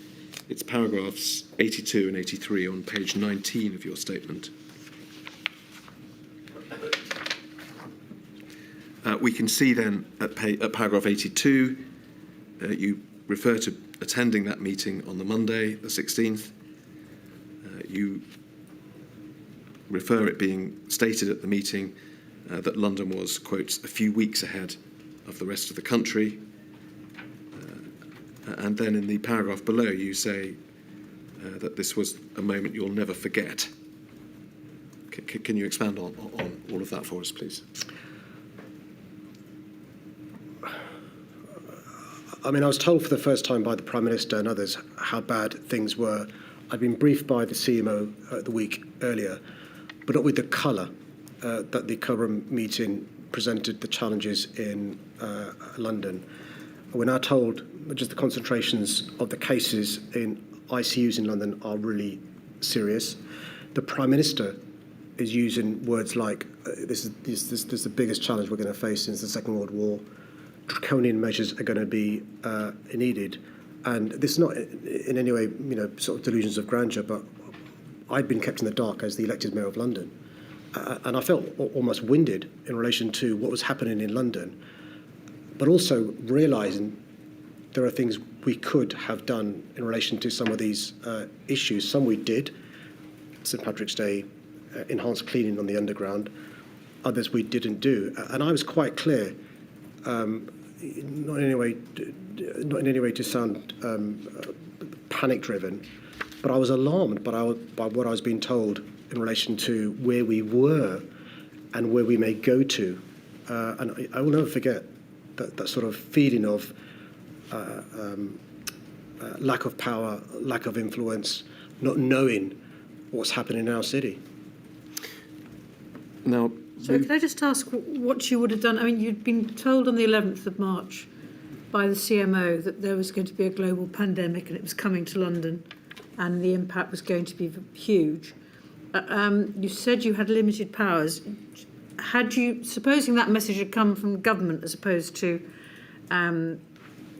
It's paragraphs 82 and 83 on page 19 of your statement. We can see then at paragraph 82, you refer to attending that meeting on the Monday, the 16th. You refer it being stated at the meeting that London was, quote, a few weeks ahead of the rest of the country. And then in the paragraph below, you say that this was a moment you'll never forget. Can you expand on all of that for us, please? I mean, I was told for the first time by the Prime Minister and others how bad things were. I'd been briefed by the CMO the week earlier, but not with the colour that the Cobra meeting presented the challenges in London. We're now told that just the concentrations of the cases in ICUs in London are really serious. The Prime Minister is using words like, this is the biggest challenge we're going to face since the Second World War. Draconian measures are going to be needed. And this is not in any way, sort of delusions of grandeur, but I'd been kept in the dark as the elected Mayor of London. And I felt almost winded in relation to what was happening in London, but also realising there are things we could have done in relation to some of these issues. Some we did, St Patrick's Day, enhanced cleaning on the underground. Others we didn't do. And I was quite clear, not in any way to sound panic-driven, but I was alarmed by what I was being told in relation to where we were and where we may go to And I will never forget that sort of feeling of lack of power, lack of influence, not knowing what's happening in our city. Now, So can I just ask what you would have done? I mean, you'd been told on the 11th of March by the CMO that there was going to be a global pandemic and it was coming to London and the impact was going to be huge. You said you had limited powers. Supposing that message had come from government as opposed to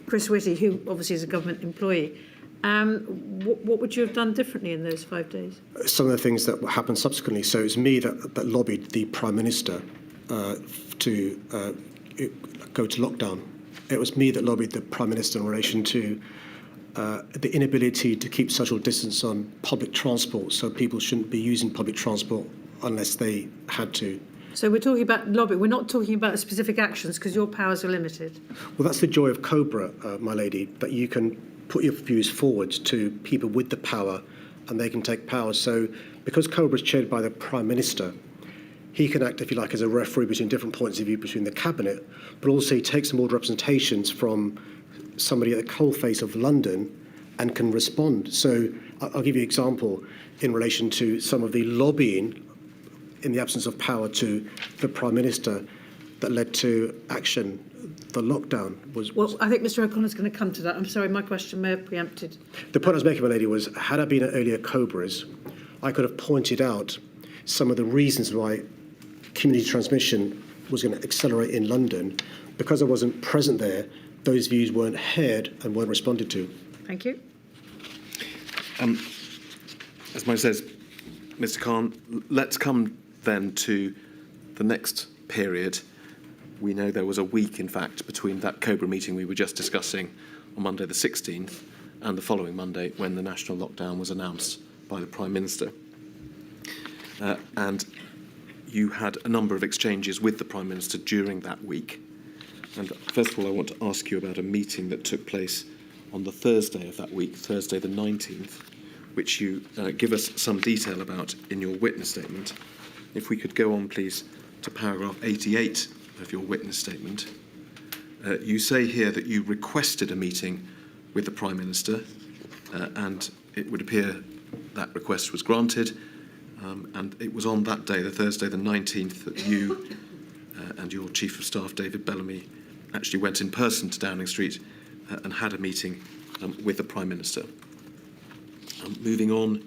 Chris Whitty, who obviously is a government employee, what would you have done differently in those 5 days? Some of the things that happened subsequently. So it was me that lobbied the Prime Minister to go to lockdown. It was me that lobbied the Prime Minister in relation to the inability to keep social distance on public transport, so people shouldn't be using public transport unless they had to. So we're talking about lobbying. We're not talking about specific actions because your powers are limited. Well, that's the joy of Cobra, my lady, that you can put your views forward to people with the power and they can take power. So because Cobra is chaired by the Prime Minister, he can act, if you like, as a referee between different points of view between the Cabinet, but also he takes some more representations from somebody at the coalface of London and can respond. So I'll give you an example in relation to some of the lobbying in the absence of power to the Prime Minister that led to action. The lockdown was... Well, I think Mr O'Connor's going to come to that. I'm sorry, my question may have preempted. The point I was making, my lady, was had I been at earlier Cobras, I could have pointed out some of the reasons why community transmission was going to accelerate in London. Because I wasn't present there, those views weren't heard and weren't responded to. Thank you. as Mike says, Mr. Khan, let's come then to the next period. We know there was a week, in fact, between that Cobra meeting we were just discussing on Monday the 16th and the following Monday when the national lockdown was announced by the Prime Minister. And you had a number of exchanges with the Prime Minister during that week. And first of all, I want to ask you about a meeting that took place on the Thursday of that week, Thursday the 19th, which you give us some detail about in your witness statement. If we could go on, please, to paragraph 88 of your witness statement. You say here that you requested a meeting with the Prime Minister, and it would appear that request was granted, and it was on that day, the Thursday the 19th, that you and your Chief of Staff, David Bellamy, actually went in person to Downing Street and had a meeting with the Prime Minister. Moving on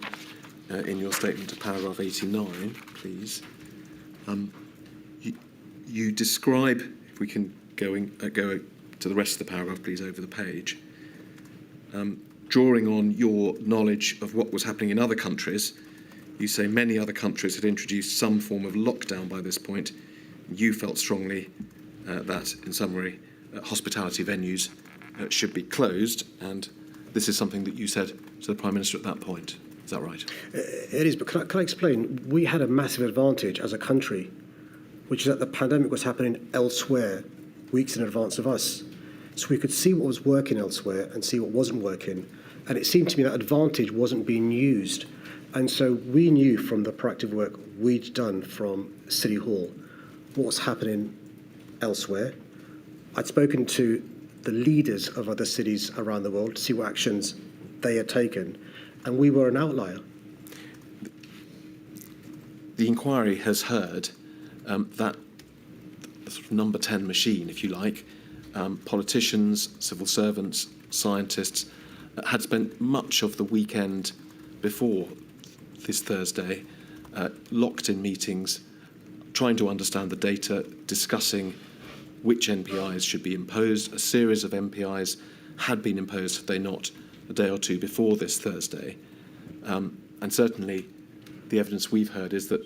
in your statement to paragraph 89, please. You describe, if we can go to the rest of the paragraph, please, over the page, drawing on your knowledge of what was happening in other countries. You say many other countries had introduced some form of lockdown by this point. You felt strongly that, in summary, hospitality venues should be closed, and this is something that you said to the Prime Minister at that point. Is that right? It is, but can I explain? We had a massive advantage as a country, which is that the pandemic was happening elsewhere weeks in advance of us. So we could see what was working elsewhere and see what wasn't working. And it seemed to me that advantage wasn't being used. And so we knew from the proactive work we'd done from City Hall what was happening elsewhere. I'd spoken to the leaders of other cities around the world to see what actions they had taken, and we were an outlier. The inquiry has heard that the sort of number 10 machine, if you like, politicians, civil servants, scientists, had spent much of the weekend before this Thursday locked in meetings, trying to understand the data, discussing which NPIs should be imposed. A series of NPIs had been imposed, had they not, a day or two before this Thursday. And certainly the evidence we've heard is that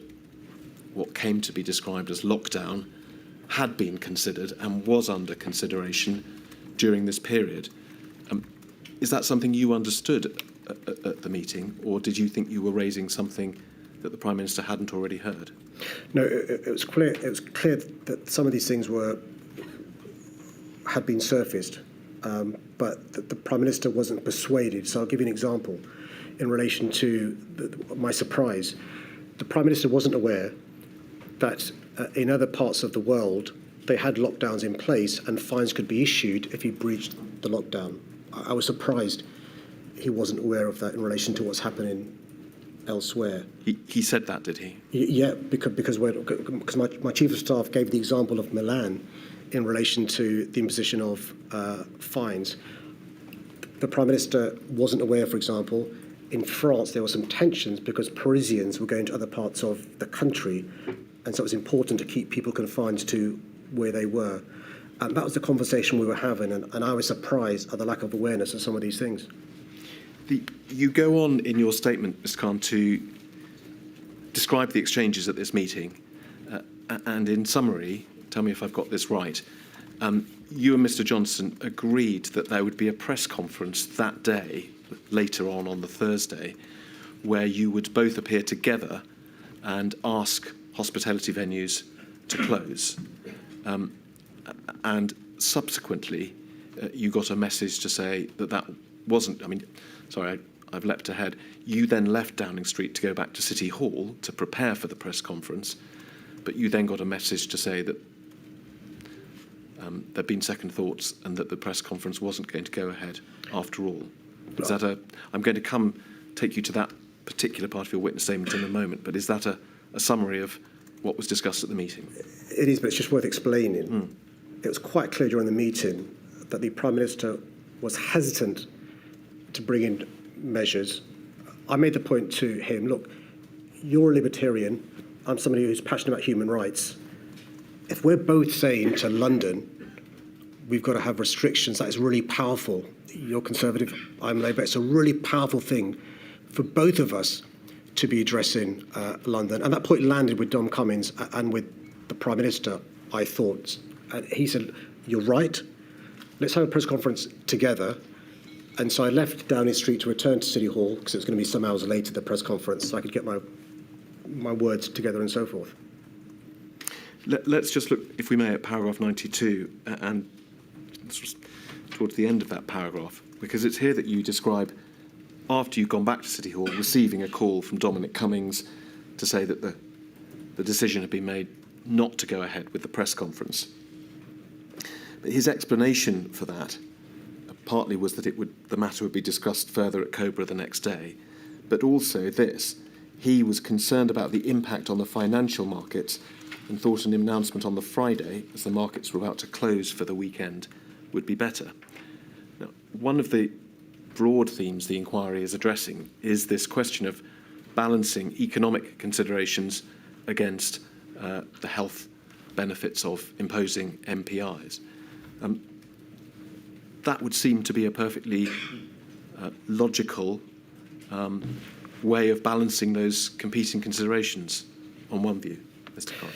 what came to be described as lockdown had been considered and was under consideration during this period. Is that something you understood at the meeting, or did you think you were raising something that the Prime Minister hadn't already heard? No, it was clear. It was clear that some of these things had been surfaced, but the Prime Minister wasn't persuaded. So I'll give you an example in relation to my surprise. The Prime Minister wasn't aware that in other parts of the world they had lockdowns in place and fines could be issued if he breached the lockdown. I was surprised he wasn't aware of that in relation to what's happening elsewhere. He said that, did he? Yeah, because my chief of staff gave the example of Milan in relation to the imposition of fines. The Prime Minister wasn't aware, for example, in France there were some tensions because Parisians were going to other parts of the country, and so it was important to keep people confined to where they were. And that was the conversation we were having, and I was surprised at the lack of awareness of some of these things. You go on in your statement, Mr. Khan, to describe the exchanges at this meeting, and in summary, tell me if I've got this right, you and Mr. Johnson agreed that there would be a press conference that day, later on the Thursday, where you would both appear together and ask hospitality venues to close. And subsequently, you got a message to say that wasn't, sorry, I've leapt ahead. You then left Downing Street to go back to City Hall to prepare for the press conference, but you then got a message to say that there'd been second thoughts and that the press conference wasn't going to go ahead after all. Is that I'm going to take you to that particular part of your witness statement in a moment, but is that a summary of what was discussed at the meeting? It is, but it's just worth explaining. It was quite clear during the meeting that the Prime Minister was hesitant to bring in measures. I made the point to him, look, you're a libertarian, I'm somebody who's passionate about human rights. If we're both saying to London, we've got to have restrictions, that is really powerful. You're Conservative, I'm Labour. It's a really powerful thing for both of us to be addressing London. And that point landed with Dom Cummings and with the Prime Minister, I thought. And he said, you're right, let's have a press conference together. And so I left Downing Street to return to City Hall, because it was going to be some hours later, the press conference, so I could get my words together and so forth. Let's just look, if we may, at paragraph 92 and towards the end of that paragraph, because it's here that you describe, after you've gone back to City Hall, receiving a call from Dominic Cummings to say that the decision had been made not to go ahead with the press conference. But his explanation for that partly was that the matter would be discussed further at Cobra the next day, but also this, he was concerned about the impact on the financial markets and thought an announcement on the Friday, as the markets were about to close for the weekend, would be better. Now, one of the broad themes the inquiry is addressing is this question of balancing economic considerations against the health benefits of imposing MPIs. That would seem to be a perfectly logical way of balancing those competing considerations on one view, Mr. Clark.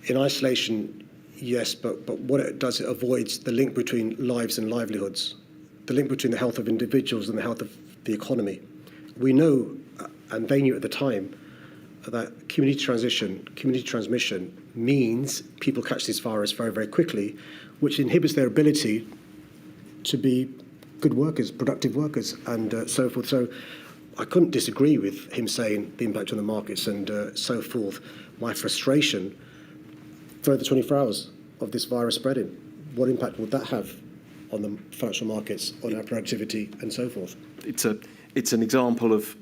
In isolation, yes, but what it does, it avoids the link between lives and livelihoods, the link between the health of individuals and the health of the economy. We know, and they knew at the time, that community transmission means people catch this virus very, very quickly, which inhibits their ability to be good workers, productive workers, and so forth. So I couldn't disagree with him saying the impact on the markets and so forth. My frustration, further 24 hours of this virus spreading, what impact would that have on the financial markets, on our productivity, and so forth? It's an example of,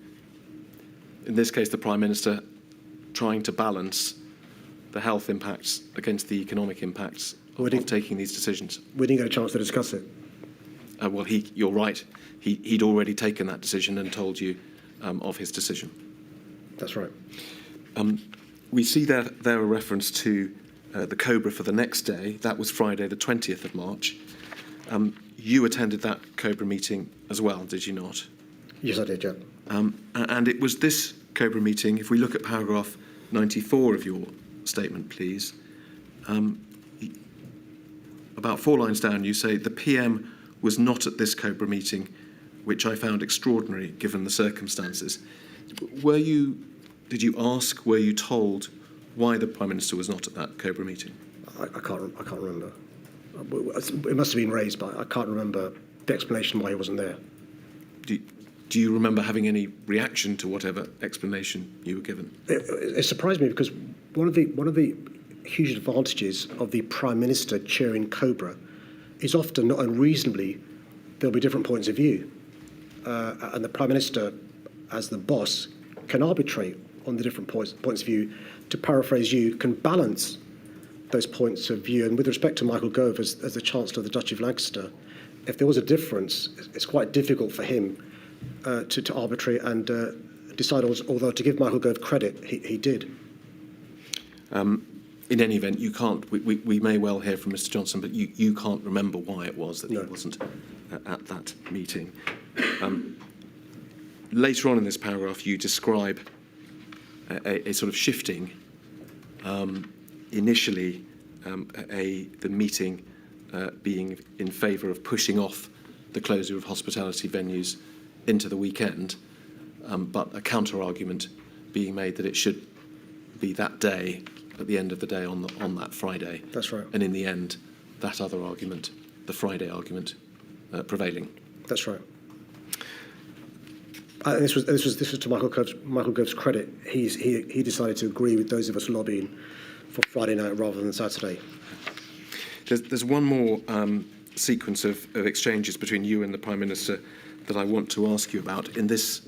in this case, the Prime Minister trying to balance the health impacts against the economic impacts of taking these decisions. We didn't get a chance to discuss it. Well, you're right. He'd already taken that decision and told you of his decision. That's right. We see there a reference to the Cobra for the next day. That was Friday, the 20th of March. You attended that Cobra meeting as well, did you not? Yes, I did, yeah. And it was this Cobra meeting, if we look at paragraph 94 of your statement, please, about 4 lines down, you say, the PM was not at this Cobra meeting, which I found extraordinary given the circumstances. Did you ask, were you told why the Prime Minister was not at that Cobra meeting? I can't remember. It must have been raised, but I can't remember the explanation why he wasn't there. Do you remember having any reaction to whatever explanation you were given? It surprised me because one of the huge advantages of the Prime Minister chairing Cobra is often, not unreasonably, there'll be different points of view. And the Prime Minister, as the boss, can arbitrate on the different points of view. To paraphrase you, can balance those points of view. And with respect to Michael Gove as the Chancellor of the Duchy of Lancaster, if there was a difference, it's quite difficult for him to arbitrate and decide, although to give Michael Gove credit, he did. In any event, you can't. We may well hear from Mr. Johnson, but you can't remember why it was that he wasn't at that meeting. Later on in this paragraph, you describe a sort of shifting. Initially, the meeting being in favour of pushing off the closure of hospitality venues into the weekend, but a counter-argument being made that it should be that day, at the end of the day on that Friday. That's right. And in the end, that other argument, the Friday argument, prevailing. That's right. This was to Michael Gove's credit. He decided to agree with those of us lobbying for Friday night rather than Saturday. There's one more sequence of exchanges between you and the Prime Minister that I want to ask you about in this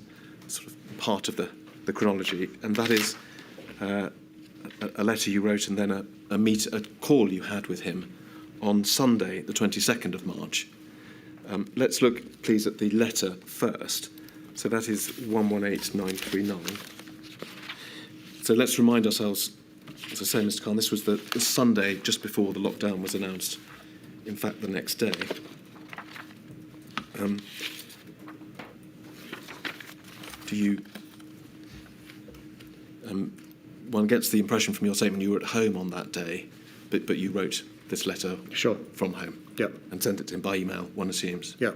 sort of part of the chronology, and that is a letter you wrote and then a call you had with him on Sunday, the 22nd of March. Let's look, please, at the letter first. So that is 118939. So let's remind ourselves, as I say, Mr. Khan, this was the Sunday just before the lockdown was announced. In fact, the next day. One gets the impression from your statement you were at home on that day, but you wrote this letter from home. Yep. And sent it to him by email, one assumes. Yeah.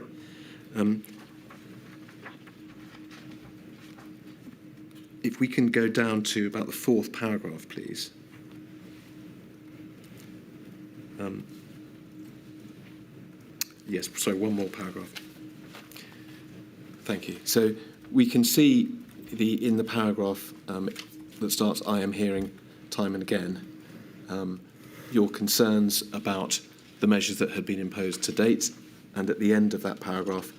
If we can go down to about the fourth paragraph, please. Yes, sorry, one more paragraph. Thank you. So we can see in the paragraph that starts, I am hearing time and again, your concerns about the measures that had been imposed to date. And at the end of that paragraph,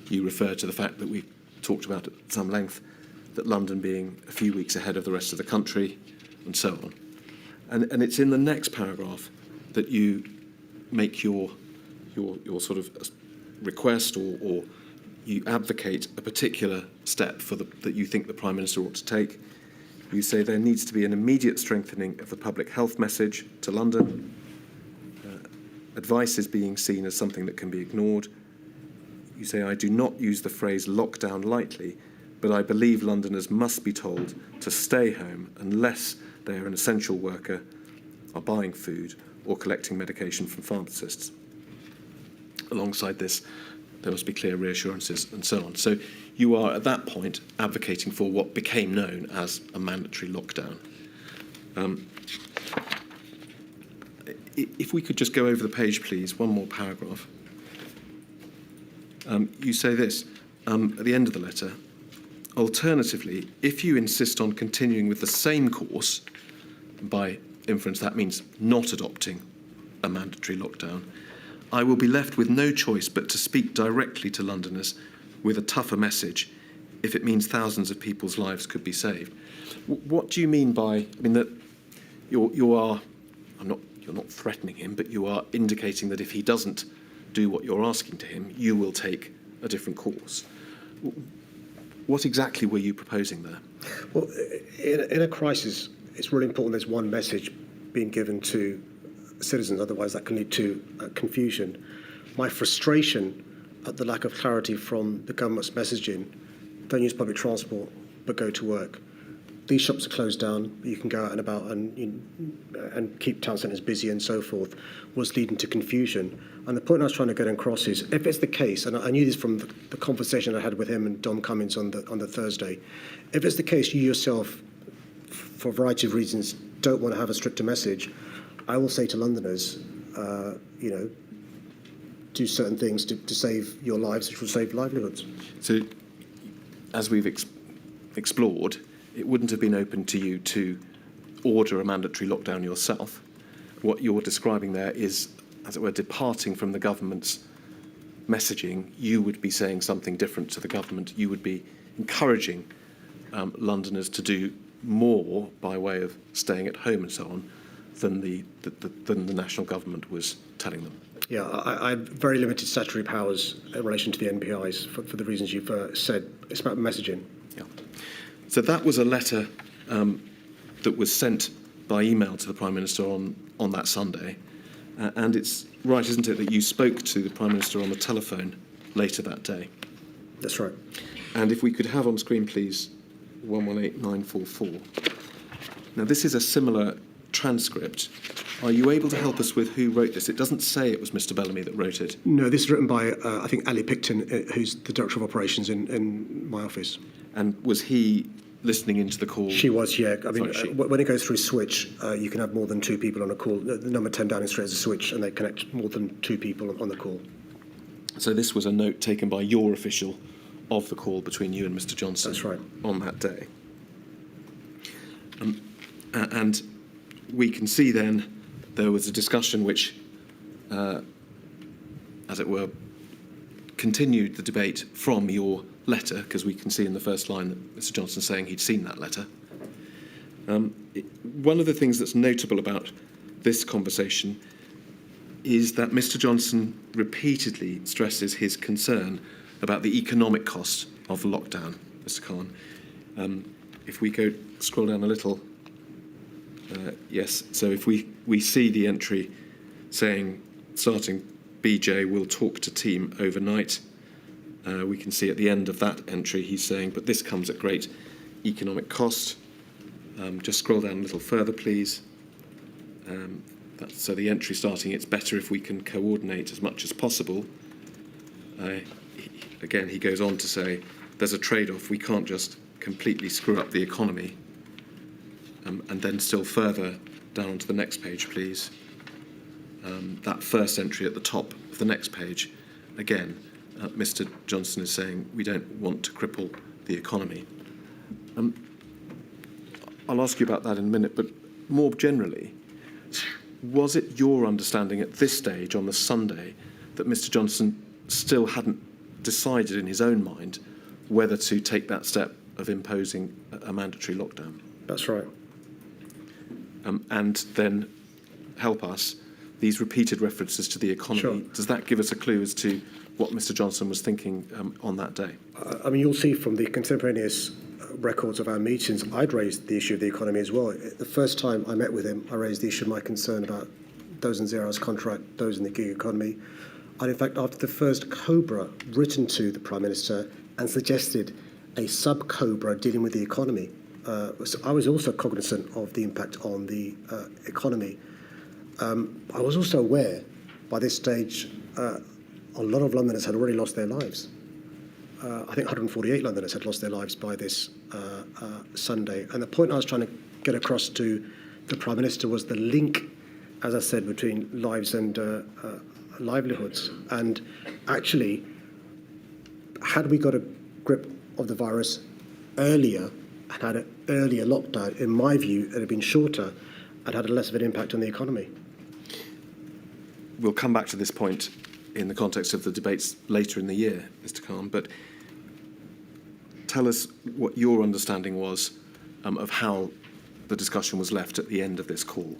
you refer to the fact that we talked about at some length, that London being a few weeks ahead of the rest of the country, and so on. And it's in the next paragraph that you make your sort of request or you advocate a particular step that you think the Prime Minister ought to take. You say there needs to be an immediate strengthening of the public health message to London. Advice is being seen as something that can be ignored. You say, I do not use the phrase lockdown lightly, but I believe Londoners must be told to stay home unless they are an essential worker, are buying food or collecting medication from pharmacists. Alongside this, there must be clear reassurances and so on. So you are at that point advocating for what became known as a mandatory lockdown. If we could just go over the page, please, one more paragraph. You say this at the end of the letter. Alternatively, if you insist on continuing with the same course, by inference that means not adopting a mandatory lockdown, I will be left with no choice but to speak directly to Londoners with a tougher message if it means thousands of people's lives could be saved. What do you mean by, I mean, that you're not threatening him, but you are indicating that if he doesn't do what you're asking to him, you will take a different course. What exactly were you proposing there? Well, in a crisis, it's really important there's one message being given to citizens, otherwise that can lead to confusion. My frustration at the lack of clarity from the government's messaging, don't use public transport, but go to work. These shops are closed down, you can go out and about and keep town centres busy and so forth, was leading to confusion. And the point I was trying to get across is, if it's the case, and I knew this from the conversation I had with him and Dom Cummings on the Thursday, if it's the case you yourself, for a variety of reasons, don't want to have a stricter message, I will say to Londoners, do certain things to save your lives, which will save livelihoods. So, as we've explored, it wouldn't have been open to you to order a mandatory lockdown yourself. what you're describing there is, as it were, departing from the government's messaging. You would be saying something different to the government. You would be encouraging Londoners to do more by way of staying at home and so on than the national government was telling them. Yeah, I have very limited statutory powers in relation to the NPIs for the reasons you've said. It's about messaging. Yeah. So that was a letter that was sent by email to the Prime Minister on that Sunday. And it's right, isn't it, that you spoke to the Prime Minister on the telephone later that day? That's right. And if we could have on screen, please, 118944. Now, this is a similar transcript. Are you able to help us with who wrote this? It doesn't say it was Mr. Bellamy that wrote it. No, this is written by, I think, Ali Picton, who's the Director of Operations in my office. And was he listening into the call? She was, yeah. I mean, Sorry, when it goes through switch, you can have more than two people on a call. The number 10 down is straight as a switch, and they connect more than two people on the call. So this was a note taken by your official of the call between you and Mr. Johnson. That's right. On that day. And we can see then there was a discussion which, as it were, continued the debate from your letter, because we can see in the first line that Mr. Johnson saying he'd seen that letter. One of the things that's notable about this conversation is that Mr. Johnson repeatedly stresses his concern about the economic cost of the lockdown, Mr. Khan. If we go scroll down a little, yes, so if we see the entry saying, starting BJ will talk to team overnight, we can see at the end of that entry he's saying, but this comes at great economic cost. Just scroll down a little further, please. So the entry starting, it's better if we can coordinate as much as possible. Again, he goes on to say, there's a trade-off. We can't just completely screw up the economy. And then still further down onto the next page, please. That first entry at the top of the next page, again, Mr. Johnson is saying we don't want to cripple the economy. I'll ask you about that in a minute, but more generally, was it your understanding at this stage on the Sunday that Mr. Johnson still hadn't decided in his own mind whether to take that step of imposing a mandatory lockdown? That's right. And then help us, these repeated references to the economy, Sure. Does that give us a clue as to what Mr. Johnson was thinking on that day? I mean, you'll see from the contemporaneous records of our meetings, I'd raised the issue of the economy as well. The first time I met with him, I raised the issue of my concern about those in zero hours contract, those in the gig economy. And in fact, after the first COBRA, written to the Prime Minister and suggested a sub-COBRA dealing with the economy. So I was also cognizant of the impact on the economy. I was also aware by this stage a lot of Londoners had already lost their lives. I think 148 Londoners had lost their lives by this Sunday. And the point I was trying to get across to the Prime Minister was the link, as I said, between lives and livelihoods. And actually, had we got a grip of the virus earlier and had an earlier lockdown, in my view, it had been shorter and had less of an impact on the economy. We'll come back to this point in the context of the debates later in the year, Mr. Khan, but tell us what your understanding was of how the discussion was left at the end of this call.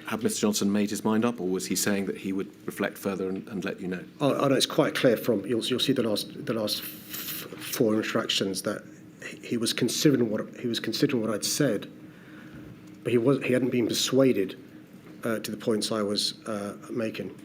Had Mr. Johnson made his mind up, or was he saying that he would reflect further and let you know? Oh, no, it's quite clear from you'll see the last four interactions that he was considering what I'd said, but he hadn't been persuaded to the points I was making.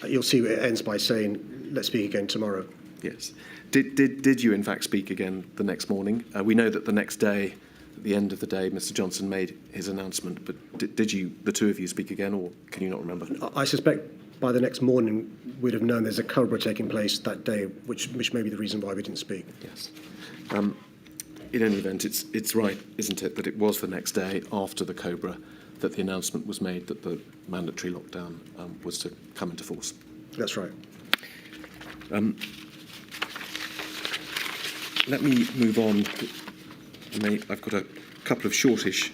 You'll see it ends by saying, "Let's speak again tomorrow." Yes. Did you in fact speak again the next morning? We know that the next day, at the end of the day, Mr. Johnson made his announcement, but did you, the two of you, speak again, or can you not remember? I suspect by the next morning we'd have known there's a COBRA taking place that day, which may be the reason why we didn't speak. Yes. In any event, it's right, isn't it, that it was the next day after the COBRA that the announcement was made that the mandatory lockdown was to come into force? That's right. Let me move on. I've got a couple of shortish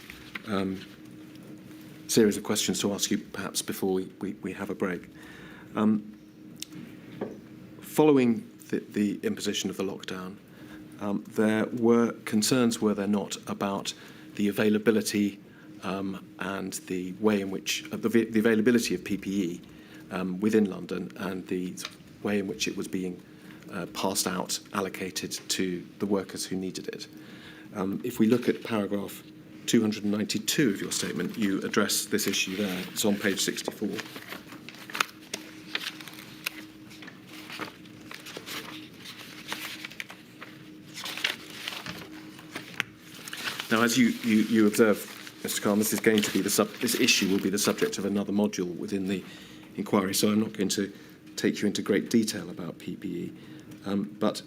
series of questions to ask you perhaps before we have a break. Following the imposition of the lockdown, there were concerns, were there not, about the availability and the way in which the availability of PPE within London and the way in which it was being passed out, allocated to the workers who needed it. If we look at paragraph 292 of your statement, you address this issue there. It's on page 64. Now, as you observe, Mr. Khan, this is going to be this issue will be the subject of another module within the inquiry, so I'm not going to take you into great detail about PPE. But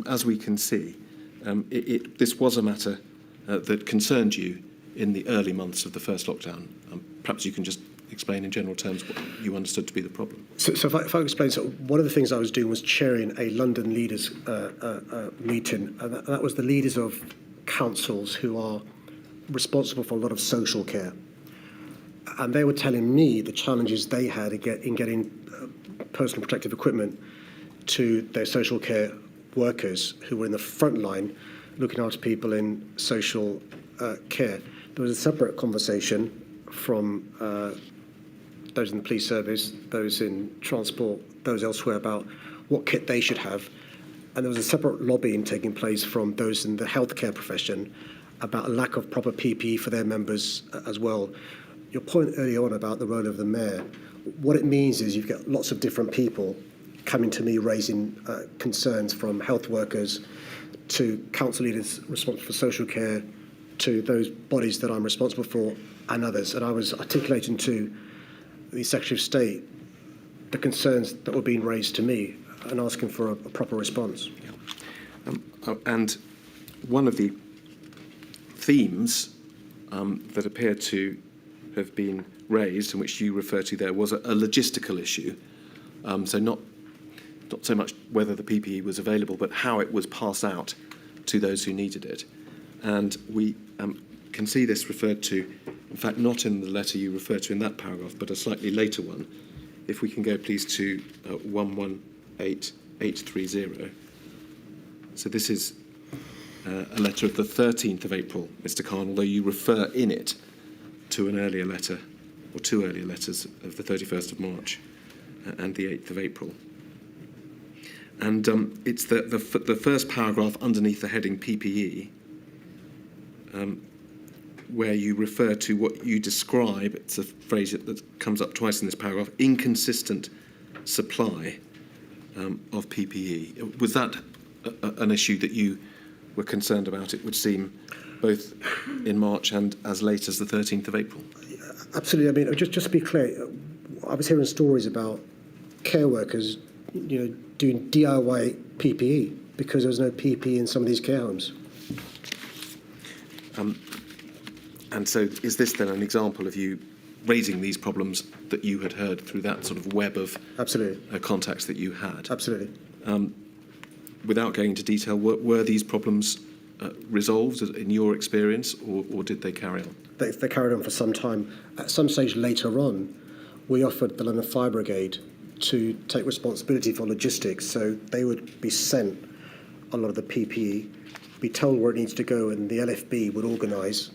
as we can see, this was a matter that concerned you in the early months of the first lockdown. Perhaps you can just explain in general terms what you understood to be the problem. So if I explain, so one of the things I was doing was chairing a London leaders meeting, and that was the leaders of councils who are responsible for a lot of social care. And they were telling me the challenges they had in getting personal protective equipment to their social care workers who were in the front line looking after people in social care. There was a separate conversation from those in the police service, those in transport, those elsewhere about what kit they should have. And there was a separate lobbying taking place from those in the healthcare profession about a lack of proper PPE for their members as well. Your point earlier on about the role of the mayor, what it means is you've got lots of different people coming to me raising concerns, from health workers to council leaders responsible for social care to those bodies that I'm responsible for and others. And I was articulating to the Secretary of State the concerns that were being raised to me and asking for a proper response. And one of the themes that appear to have been raised, and which you refer to there, was a logistical issue. So not so much whether the PPE was available, but how it was passed out to those who needed it. And we can see this referred to, in fact, not in the letter you refer to in that paragraph, but a slightly later one. If we can go, please, to 118830. So this is a letter of the 13th of April, Mr. Khan, although you refer in it to an earlier letter, or two earlier letters of the 31st of March and the 8th of April. And it's the first paragraph underneath the heading PPE, where you refer to what you describe, it's a phrase that comes up twice in this paragraph, inconsistent supply of PPE. Was that an issue that you were concerned about, it would seem, both in March and as late as the 13th of April? Absolutely. I mean, just to be clear, I was hearing stories about care workers, doing DIY PPE because there was no PPE in some of these care homes. And so is this then an example of you raising these problems that you had heard through that sort of web of Absolutely. Contacts that you had? Absolutely. Without going into detail, were these problems resolved in your experience, or did they carry on? They carried on for some time. At some stage later on, we offered the London Fire Brigade to take responsibility for logistics, so they would be sent a lot of the PPE, be told where it needs to go, and the LFB would organise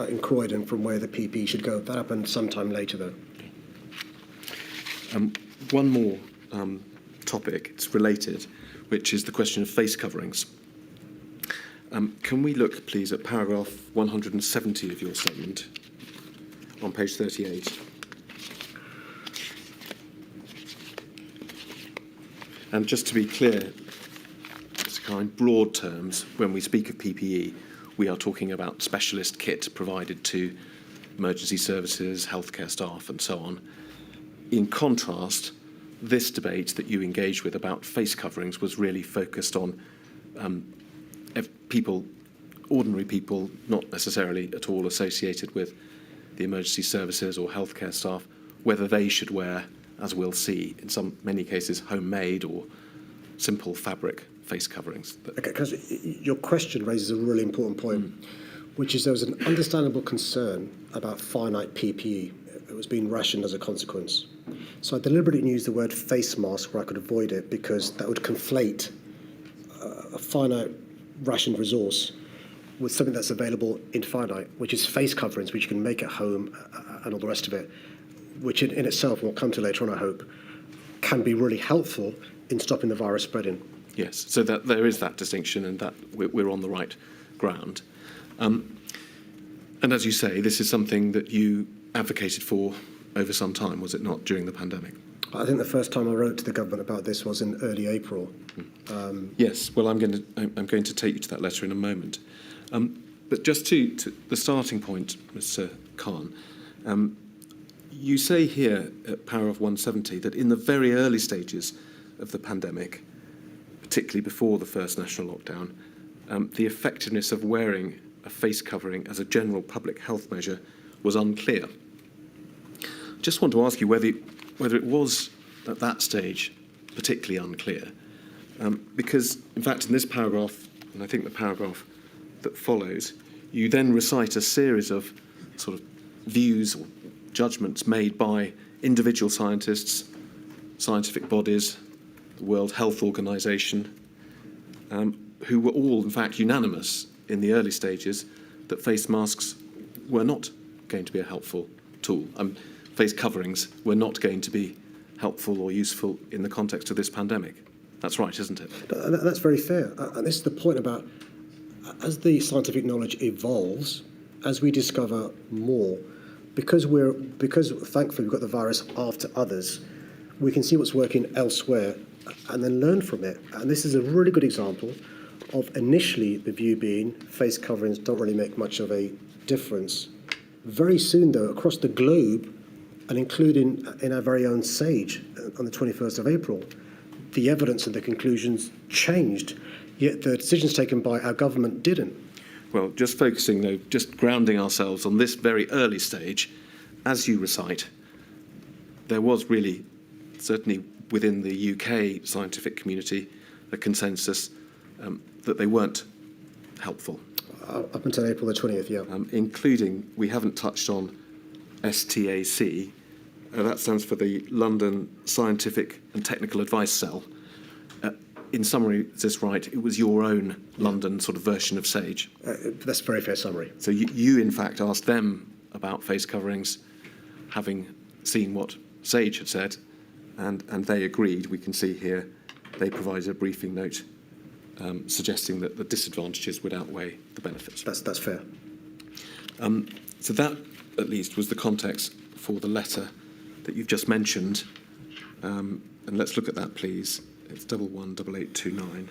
in Croydon from where the PPE should go. That happened sometime later, though. One more topic, it's related, which is the question of face coverings. Can we look, please, at paragraph 170 of your statement on page 38? And just to be clear, Mr. Carr, in broad terms, when we speak of PPE, we are talking about specialist kit provided to emergency services, healthcare staff, and so on. In contrast, this debate that you engaged with about face coverings was really focused on people, ordinary people, not necessarily at all associated with the emergency services or healthcare staff, whether they should wear, as we'll see, in many cases, homemade or simple fabric face coverings. Okay, because your question raises a really important point, which is there was an understandable concern about finite PPE. It was being rationed as a consequence. So I deliberately used the word face mask where I could avoid it, because that would conflate a finite rationed resource with something that's available infinite, which is face coverings, which you can make at home and all the rest of it, which in itself, we'll come to later on, I hope, can be really helpful in stopping the virus spreading. Yes, so that there is that distinction, and that we're on the right ground. And as you say, this is something that you advocated for over some time, was it not, during the pandemic? I think the first time I wrote to the government about this was in early April. Yes, well, I'm going to take you to that letter in a moment. But just to the starting point, Mr. Khan, you say here at paragraph 170 that in the very early stages of the pandemic, particularly before the first national lockdown, the effectiveness of wearing a face covering as a general public health measure was unclear. Just want to ask you whether it was at that stage particularly unclear, because in fact in this paragraph, and I think the paragraph that follows, you then recite a series of sort of views or judgments made by individual scientists, scientific bodies, the World Health Organization, who were all in fact unanimous in the early stages that face masks were not going to be a helpful tool. Face coverings were not going to be helpful or useful in the context of this pandemic. That's right, isn't it? That's very fair. And this is the point about, as the scientific knowledge evolves, as we discover more, because thankfully we've got the virus after others, we can see what's working elsewhere and then learn from it. And this is a really good example of initially the view being face coverings don't really make much of a difference. Very soon, though, across the globe, and including in our very own SAGE on the 21st of April, the evidence and the conclusions changed, yet the decisions taken by our government didn't. Well, just focusing, though, just grounding ourselves on this very early stage, as you recite, there was really, certainly within the UK scientific community, a consensus that they weren't helpful. Up until April the 20th, yeah. Including, we haven't touched on STAC, that stands for the London Scientific and Technical Advice Cell. In summary, is this right? It was your own London sort of version of SAGE. That's a very fair summary. So you in fact asked them about face coverings, having seen what SAGE had said, and they agreed. We can see here they provided a briefing note suggesting that the disadvantages would outweigh the benefits. That's fair. So that, at least, was the context for the letter that you've just mentioned. And let's look at that, please. It's 118829.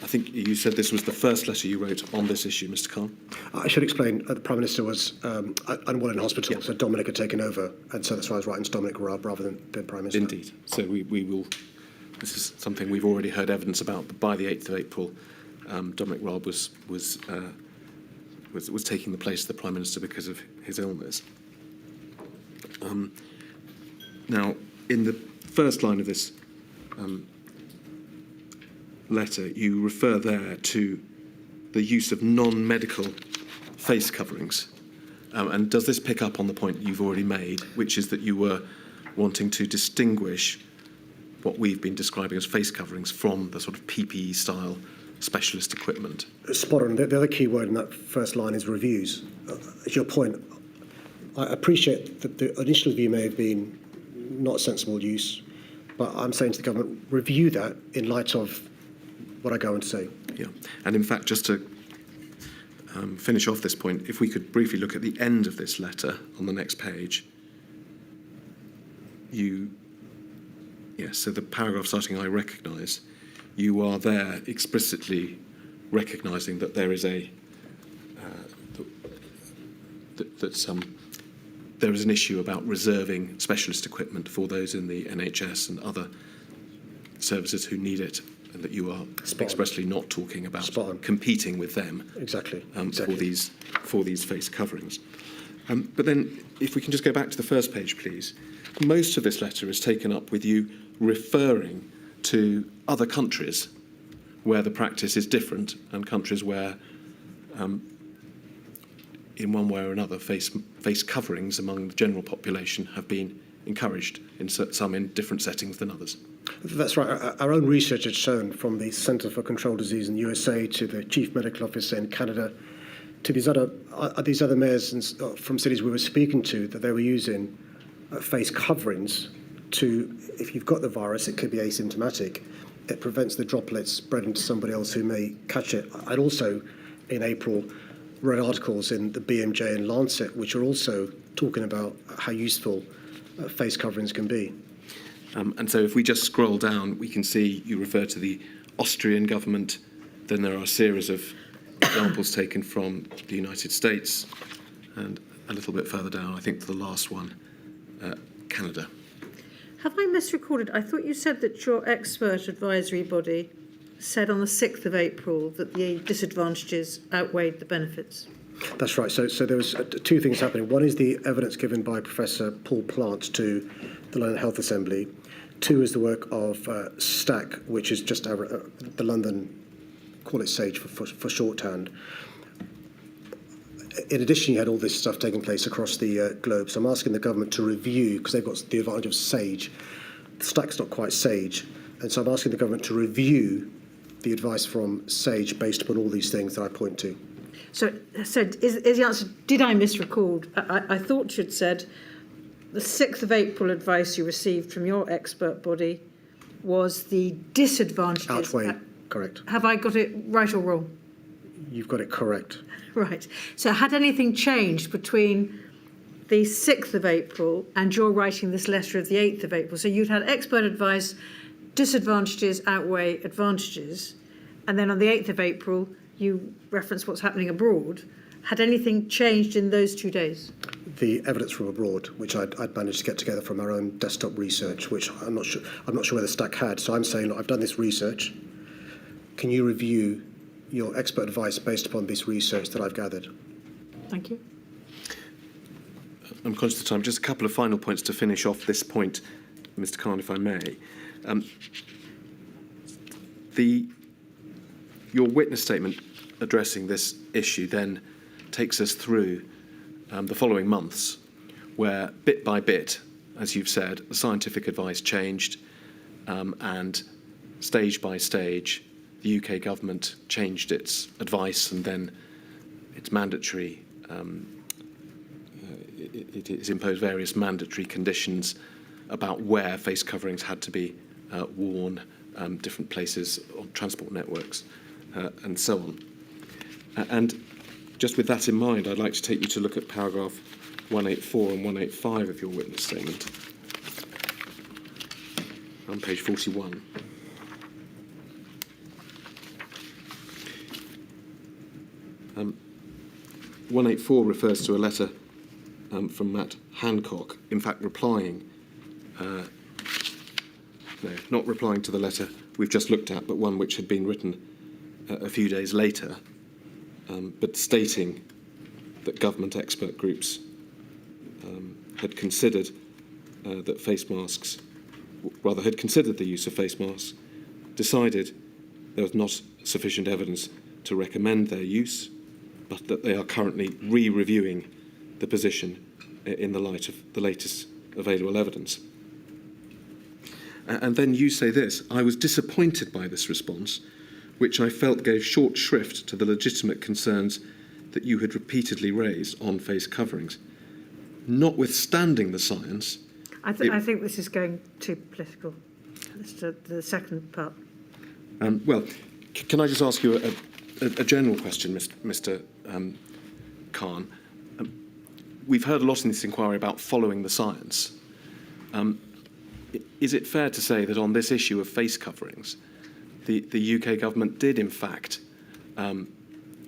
I think you said this was the first letter you wrote on this issue, Mr. Khan. I should explain, the Prime Minister was unwell in hospital, Yeah. so Dominic had taken over, and so that's why I was writing to Dominic Raab rather than Prime Minister. Indeed. So we will, this is something we've already heard evidence about, but by the 8th of April, Dominic Raab was taking the place of the Prime Minister because of his illness. Now, in the first line of this letter, you refer there to the use of non-medical face coverings. And does this pick up on the point you've already made, which is that you were wanting to distinguish what we've been describing as face coverings from the sort of PPE-style specialist equipment? Spot on. The other key word in that first line is reviews. As your point, I appreciate that the initial view may have been not a sensible use, but I'm saying to the government, review that in light of what I go on to say. Yeah, and in fact, just to finish off this point, if we could briefly look at the end of this letter on the next page. So the paragraph starting, I recognise, you are there explicitly recognising that there is there is an issue about reserving specialist equipment for those in the NHS and other services who need it, and that you are expressly not talking about competing with them. Exactly. For these face coverings. But then, if we can just go back to the first page, please. Most of this letter is taken up with you referring to other countries where the practice is different, and countries where, in one way or another, face coverings among the general population have been encouraged, some in different settings than others. That's right. Our own research has shown, from the Centre for Controlled Disease in the USA to the Chief Medical Officer in Canada to these other mayors from cities we were speaking to, that they were using face coverings to, if you've got the virus, it could be asymptomatic. It prevents the droplets spreading to somebody else who may catch it. I'd also, in April, read articles in the BMJ and Lancet, which are also talking about how useful face coverings can be. And so if we just scroll down, we can see you refer to the Austrian government, then there are a series of examples taken from the United States, and a little bit further down, I think, to the last one, Canada. Have I misrecorded? I thought you said that your expert advisory body said on the 6th of April that the disadvantages outweighed the benefits. That's right. So there was two things happening. One is the evidence given by Professor Paul Plant to the London Health Assembly. Two is the work of STAC, which is just the London, call it SAGE for shorthand. In addition, you had all this stuff taking place across the globe. So I'm asking the government to review, because they've got the advantage of SAGE. STAC's not quite SAGE. And so I'm asking the government to review the advice from SAGE based upon all these things that I point to. So is the answer, did I misrecord? I thought you'd said the 6th of April advice you received from your expert body was the disadvantages. Outweigh, correct. Have I got it right or wrong? You've got it correct. Right. So had anything changed between the 6th of April and your writing this letter of the 8th of April? So you'd had expert advice, disadvantages outweigh advantages, and then on the 8th of April you referenced what's happening abroad. Had anything changed in those 2 days? The evidence from abroad, which I'd managed to get together from our own desktop research, which I'm not sure whether STAC had. So I'm saying, look, I've done this research. Can you review your expert advice based upon this research that I've gathered? Thank you. I'm conscious of time. Just a couple of final points to finish off this point, Mr. Khan, if I may. Your witness statement addressing this issue then takes us through the following months, where bit by bit, as you've said, the scientific advice changed, and stage by stage, the UK government changed its advice, and then it's mandatory. It has imposed various mandatory conditions about where face coverings had to be worn, different places on transport networks, and so on. And just with that in mind, I'd like to take you to look at paragraph 184 and 185 of your witness statement on page 41. Um, 184 refers to a letter from Matt Hancock, in fact replying, not replying to the letter we've just looked at, but one which had been written a few days later, but stating that government expert groups had considered that face masks, rather had considered the use of face masks, decided there was not sufficient evidence to recommend their use, but that they are currently re-reviewing the position in the light of the latest available evidence. And then you say this: I was disappointed by this response, which I felt gave short shrift to the legitimate concerns that you had repeatedly raised on face coverings. Notwithstanding the science... I think this is going too political, the second part. Well, can I just ask you a general question, Mr. Khan? We've heard a lot in this inquiry about following the science. Is it fair to say that on this issue of face coverings, the UK government did, in fact,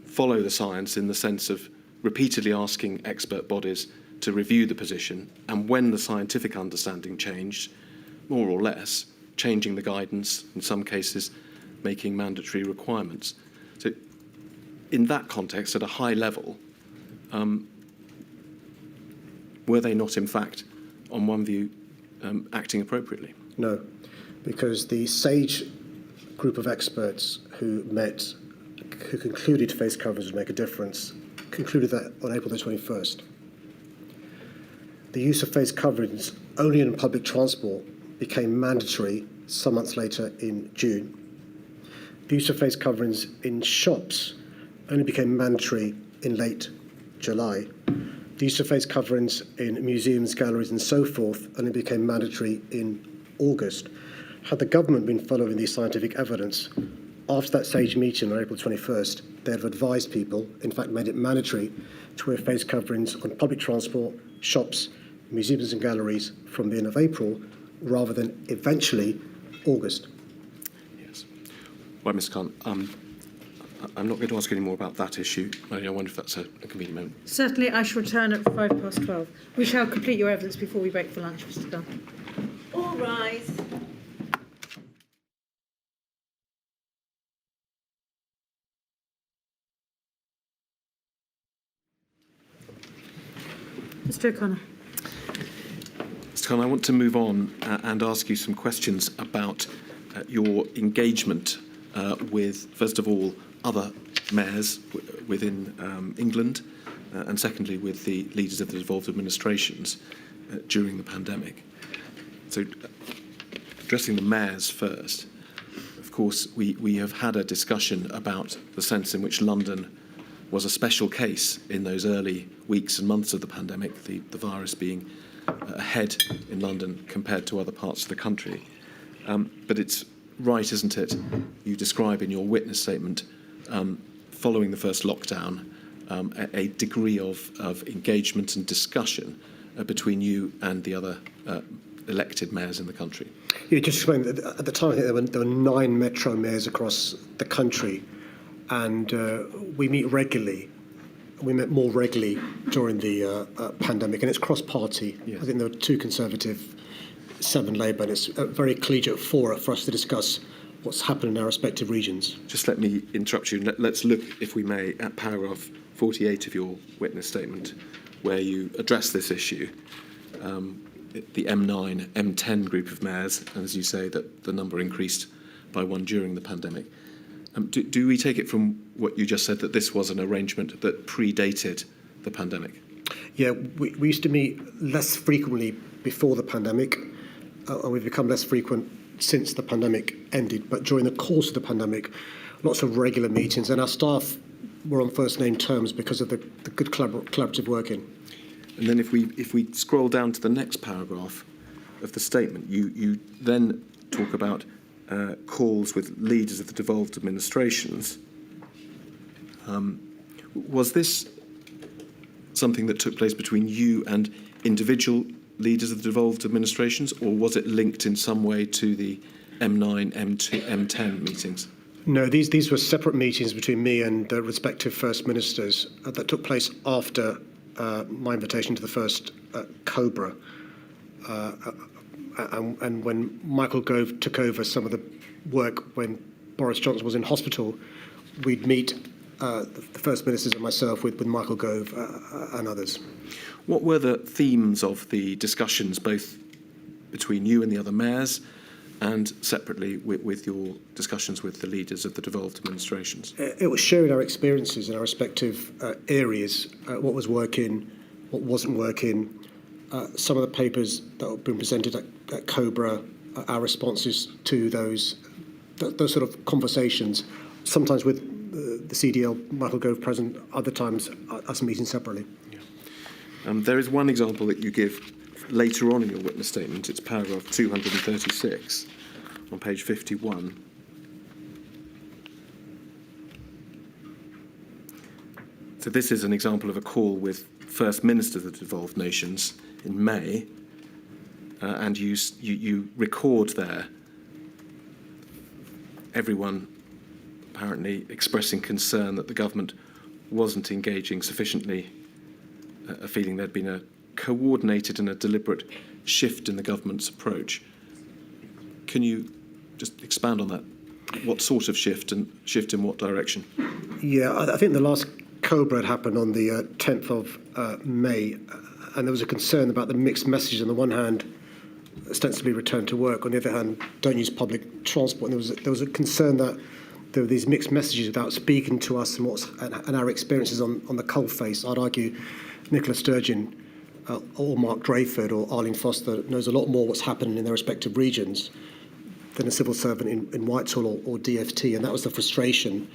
follow the science in the sense of repeatedly asking expert bodies to review the position, and when the scientific understanding changed, more or less, changing the guidance, in some cases, making mandatory requirements? So in that context, at a high level, were they not, in fact, on one view, acting appropriately? No, because the SAGE group of experts who concluded face coverings would make a difference concluded that on April the 21st. The use of face coverings only in public transport became mandatory some months later in June. The use of face coverings in shops only became mandatory in late July. The use of face coverings in museums, galleries and so forth only became mandatory in August. Had the government been following the scientific evidence, after that SAGE meeting on April 21st, they have advised people, in fact made it mandatory, to wear face coverings on public transport, shops, museums and galleries from the end of April, rather than eventually August. Yes. Well, Mr. Khan, I'm not going to ask any more about that issue. I wonder if that's a convenient moment. Certainly, I shall return at 12:05. We shall complete your evidence before we break for lunch, Mr. Dunn. All rise. Mr. O'Connor. Mr. Khan, I want to move on and ask you some questions about your engagement with, first of all, other mayors within England, and secondly, with the leaders of the devolved administrations during the pandemic. So, addressing the mayors first, of course, we have had a discussion about the sense in which London was a special case in those early weeks and months of the pandemic, the virus being ahead in London compared to other parts of the country. But it's right, isn't it? You describe in your witness statement, following the first lockdown, a degree of engagement and discussion between you and the other elected mayors in the country. Yeah, just explain that at the time, I think there were 9 metro mayors across the country, and we meet regularly. We met more regularly during the pandemic, and it's cross-party. Yes. I think there were 2 Conservative, 7 Labour, and it's a very collegiate forum for us to discuss what's happened in our respective regions. Just let me interrupt you. Let's look, if we may, at paragraph 48 of your witness statement, where you address this issue. The M9, M10 group of mayors, and as you say, that the number increased by 1 during the pandemic. Do we take it from what you just said that this was an arrangement that predated the pandemic? Yeah, we used to meet less frequently before the pandemic, and we've become less frequent since the pandemic ended. But during the course of the pandemic, lots of regular meetings, and our staff were on first name terms because of the good collaborative working. And then if we scroll down to the next paragraph of the statement, you then talk about calls with leaders of the devolved administrations. Was this something that took place between you and individual leaders of the devolved administrations, or was it linked in some way to the M9, M10 meetings? No, these were separate meetings between me and the respective First Ministers that took place after my invitation to the first COBRA. And when Michael Gove took over some of the work when Boris Johnson was in hospital, we'd meet the First Ministers and myself with Michael Gove and others. What were the themes of the discussions, both between you and the other mayors, and separately with your discussions with the leaders of the devolved administrations? It was sharing our experiences in our respective areas, what was working, what wasn't working, some of the papers that have been presented at COBRA, our responses to those sort of conversations, sometimes with the CDL, Michael Gove present, other times us meeting separately. Yeah. There is one example that you give later on in your witness statement. It's paragraph 236 on page 51. So this is an example of a call with First Ministers of the devolved nations in May, and you record there everyone apparently expressing concern that the government wasn't engaging sufficiently, a feeling there'd been a coordinated and a deliberate shift in the government's approach. Can you just expand on that? What sort of shift, and shift in what direction? Yeah, I think the last COBRA had happened on the 10th of May, and there was a concern about the mixed messages. On the one hand, ostensibly return to work. On the other hand, don't use public transport. And there was a concern that there were these mixed messages without speaking to us and our experiences on the coalface. I'd argue Nicola Sturgeon or Mark Drayford or Arlene Foster knows a lot more what's happening in their respective regions than a civil servant in Whitehall or DFT, and that was the frustration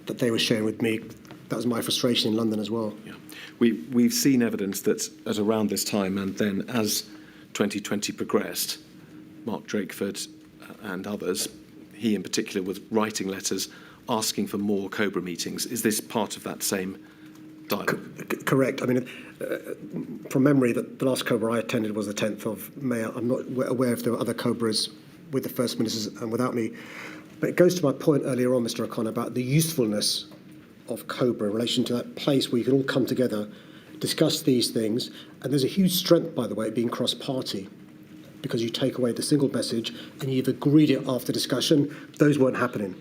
that they were sharing with me. That was my frustration in London as well. Yeah. We've seen evidence that at around this time, and then as 2020 progressed, Mark Drakeford and others, he in particular, was writing letters asking for more COBRA meetings. Is this part of that same dialogue? Correct. I mean, from memory, the last COBRA I attended was the 10th of May. I'm not aware if there were other COBRAs with the First Ministers and without me. But it goes to my point earlier on, Mr. O'Connor, about the usefulness of COBRA in relation to that place where you can all come together, discuss these things. And there's a huge strength, by the way, being cross-party, because you take away the single message and you've agreed it after discussion. Those weren't happening.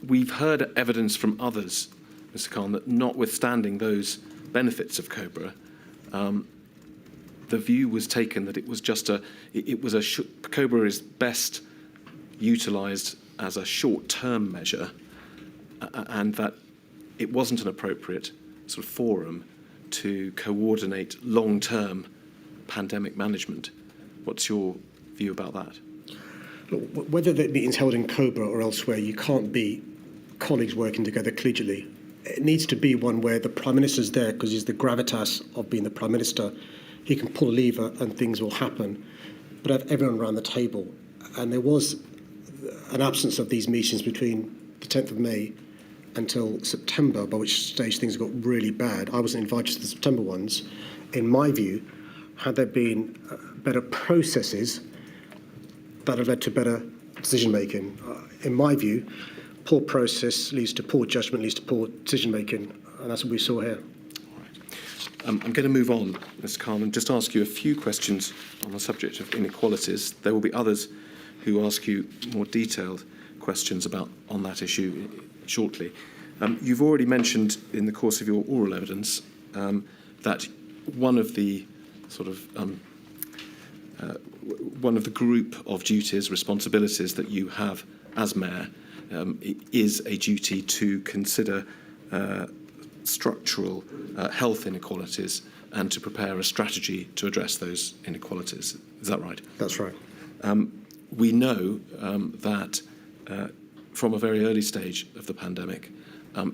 We've heard evidence from others, Mr. Khan, that notwithstanding those benefits of COBRA, the view was taken that it was just COBRA is best utilised as a short-term measure, and that it wasn't an appropriate sort of forum to coordinate long-term pandemic management. What's your view about that? Look, whether the meeting's held in COBRA or elsewhere, you can't be colleagues working together collegially. It needs to be one where the Prime Minister's there because he's the gravitas of being the Prime Minister. He can pull a lever and things will happen, but have everyone around the table. And there was an absence of these meetings between the 10th of May until September, by which stage things got really bad. I wasn't invited to the September ones. In my view, had there been better processes, that have led to better decision-making. In my view, poor process leads to poor judgment, leads to poor decision-making, and that's what we saw here. All right. I'm going to move on, Mr. Khan, and just ask you a few questions on the subject of inequalities. There will be others who ask you more detailed questions on that issue shortly. You've already mentioned in the course of your oral evidence that one of the one of the group of duties, responsibilities that you have as Mayor is a duty to consider structural health inequalities and to prepare a strategy to address those inequalities. Is that right? That's right. We know that from a very early stage of the pandemic,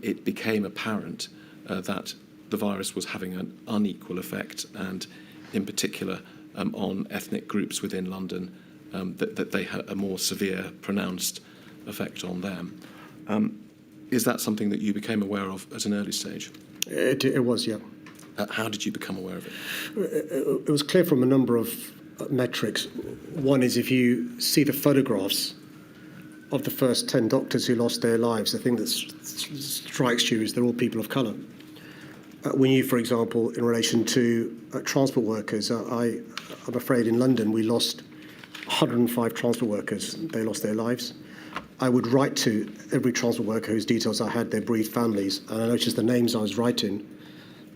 it became apparent that the virus was having an unequal effect, and in particular on ethnic groups within London, that they had a more severe, pronounced effect on them. Is that something that you became aware of at an early stage? It was, yeah. How did you become aware of it? It was clear from a number of metrics. One is if you see the photographs of the first 10 doctors who lost their lives, the thing that strikes you is they're all people of colour. We knew, for example, in relation to transport workers, I'm afraid in London we lost 105 transport workers. They lost their lives. I would write to every transport worker whose details I had, their bereaved families, and I noticed the names I was writing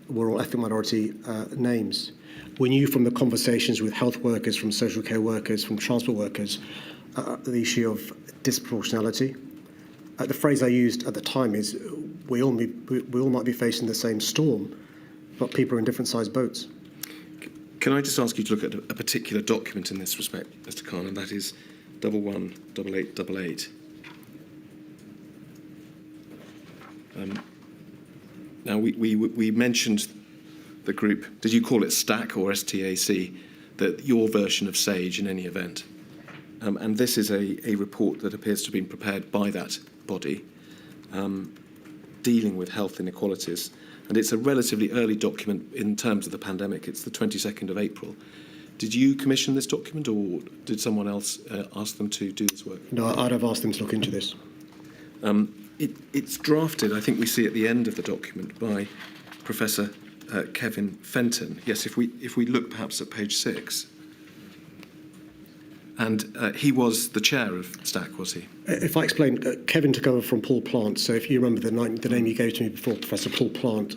were all ethnic minority names. We knew from the conversations with health workers, from social care workers, from transport workers, the issue of disproportionality. The phrase I used at the time is, we all might be facing the same storm, but people are in different sized boats. Can I just ask you to look at a particular document in this respect, Mr. Khan, and that is 118888. Now, we mentioned the group, did you call it STAC or STAC, that your version of SAGE in any event? And this is a report that appears to have been prepared by that body, dealing with health inequalities. And it's a relatively early document in terms of the pandemic. It's the 22nd of April. Did you commission this document, or did someone else ask them to do this work? No, I'd have asked them to look into this. It's drafted, I think we see at the end of the document, by Professor Kevin Fenton. Yes, if we look perhaps at page 6. And he was the chair of STAC, was he? If I explain, Kevin took over from Paul Plant. So if you remember the name you gave to me before, Professor Paul Plant,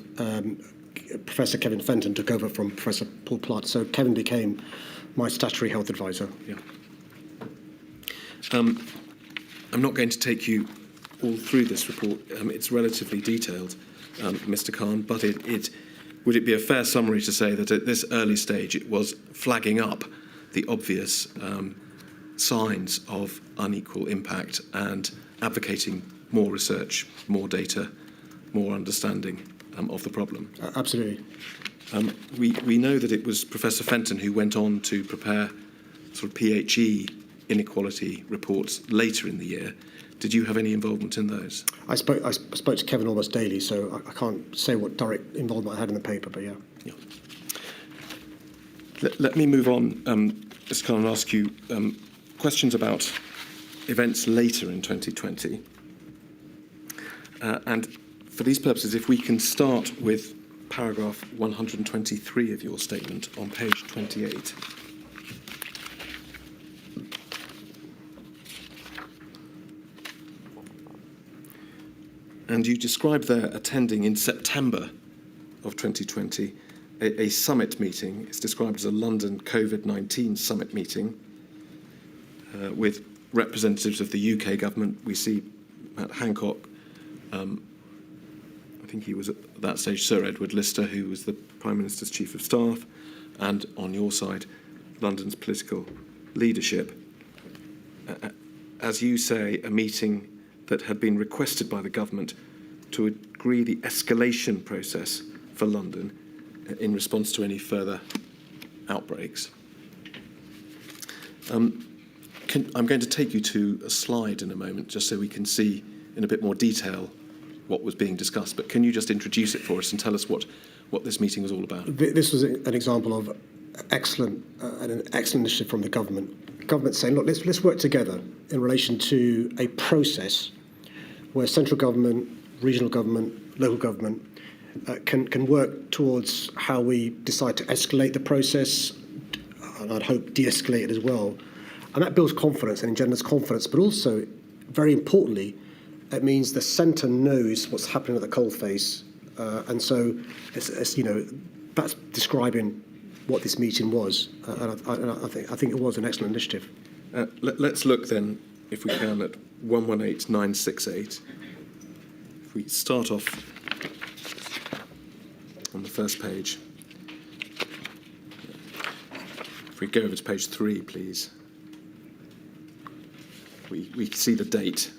Professor Kevin Fenton took over from Professor Paul Plant. So Kevin became my statutory health advisor. Yeah. I'm not going to take you all through this report. It's relatively detailed, Mr. Khan, but would it be a fair summary to say that at this early stage it was flagging up the obvious signs of unequal impact and advocating more research, more data, more understanding of the problem? Absolutely. We know that it was Professor Fenton who went on to prepare sort of PHE inequality reports later in the year. Did you have any involvement in those? I spoke to Kevin almost daily, so I can't say what direct involvement I had in the paper, but yeah. Let me move on, Mr. Khan, and ask you questions about events later in 2020. And for these purposes, if we can start with paragraph 123 of your statement on page 28. And you describe there attending in September of 2020 a summit meeting. It's described as a London COVID-19 summit meeting with representatives of the UK government. We see Matt Hancock, I think he was at that stage Sir Edward Lister, who was the Prime Minister's Chief of Staff, and on your side, London's political leadership. As you say, a meeting that had been requested by the government to agree the escalation process for London in response to any further outbreaks. I'm going to take you to a slide in a moment, just so we can see in a bit more detail what was being discussed. But can you just introduce it for us and tell us what this meeting was all about? This was an example of an excellent initiative from the government. The government saying, look, let's work together in relation to a process where central government, regional government, local government can work towards how we decide to escalate the process, and I'd hope de-escalate it as well. And that builds confidence and engenders confidence, but also, very importantly, it means the centre knows what's happening at the coalface, and so it's, you know, that's describing what this meeting was, and I think it was an excellent initiative. Let's look then, if we can, at 118968. If we start off on the first page. If we go over to page 3, please. We see the date.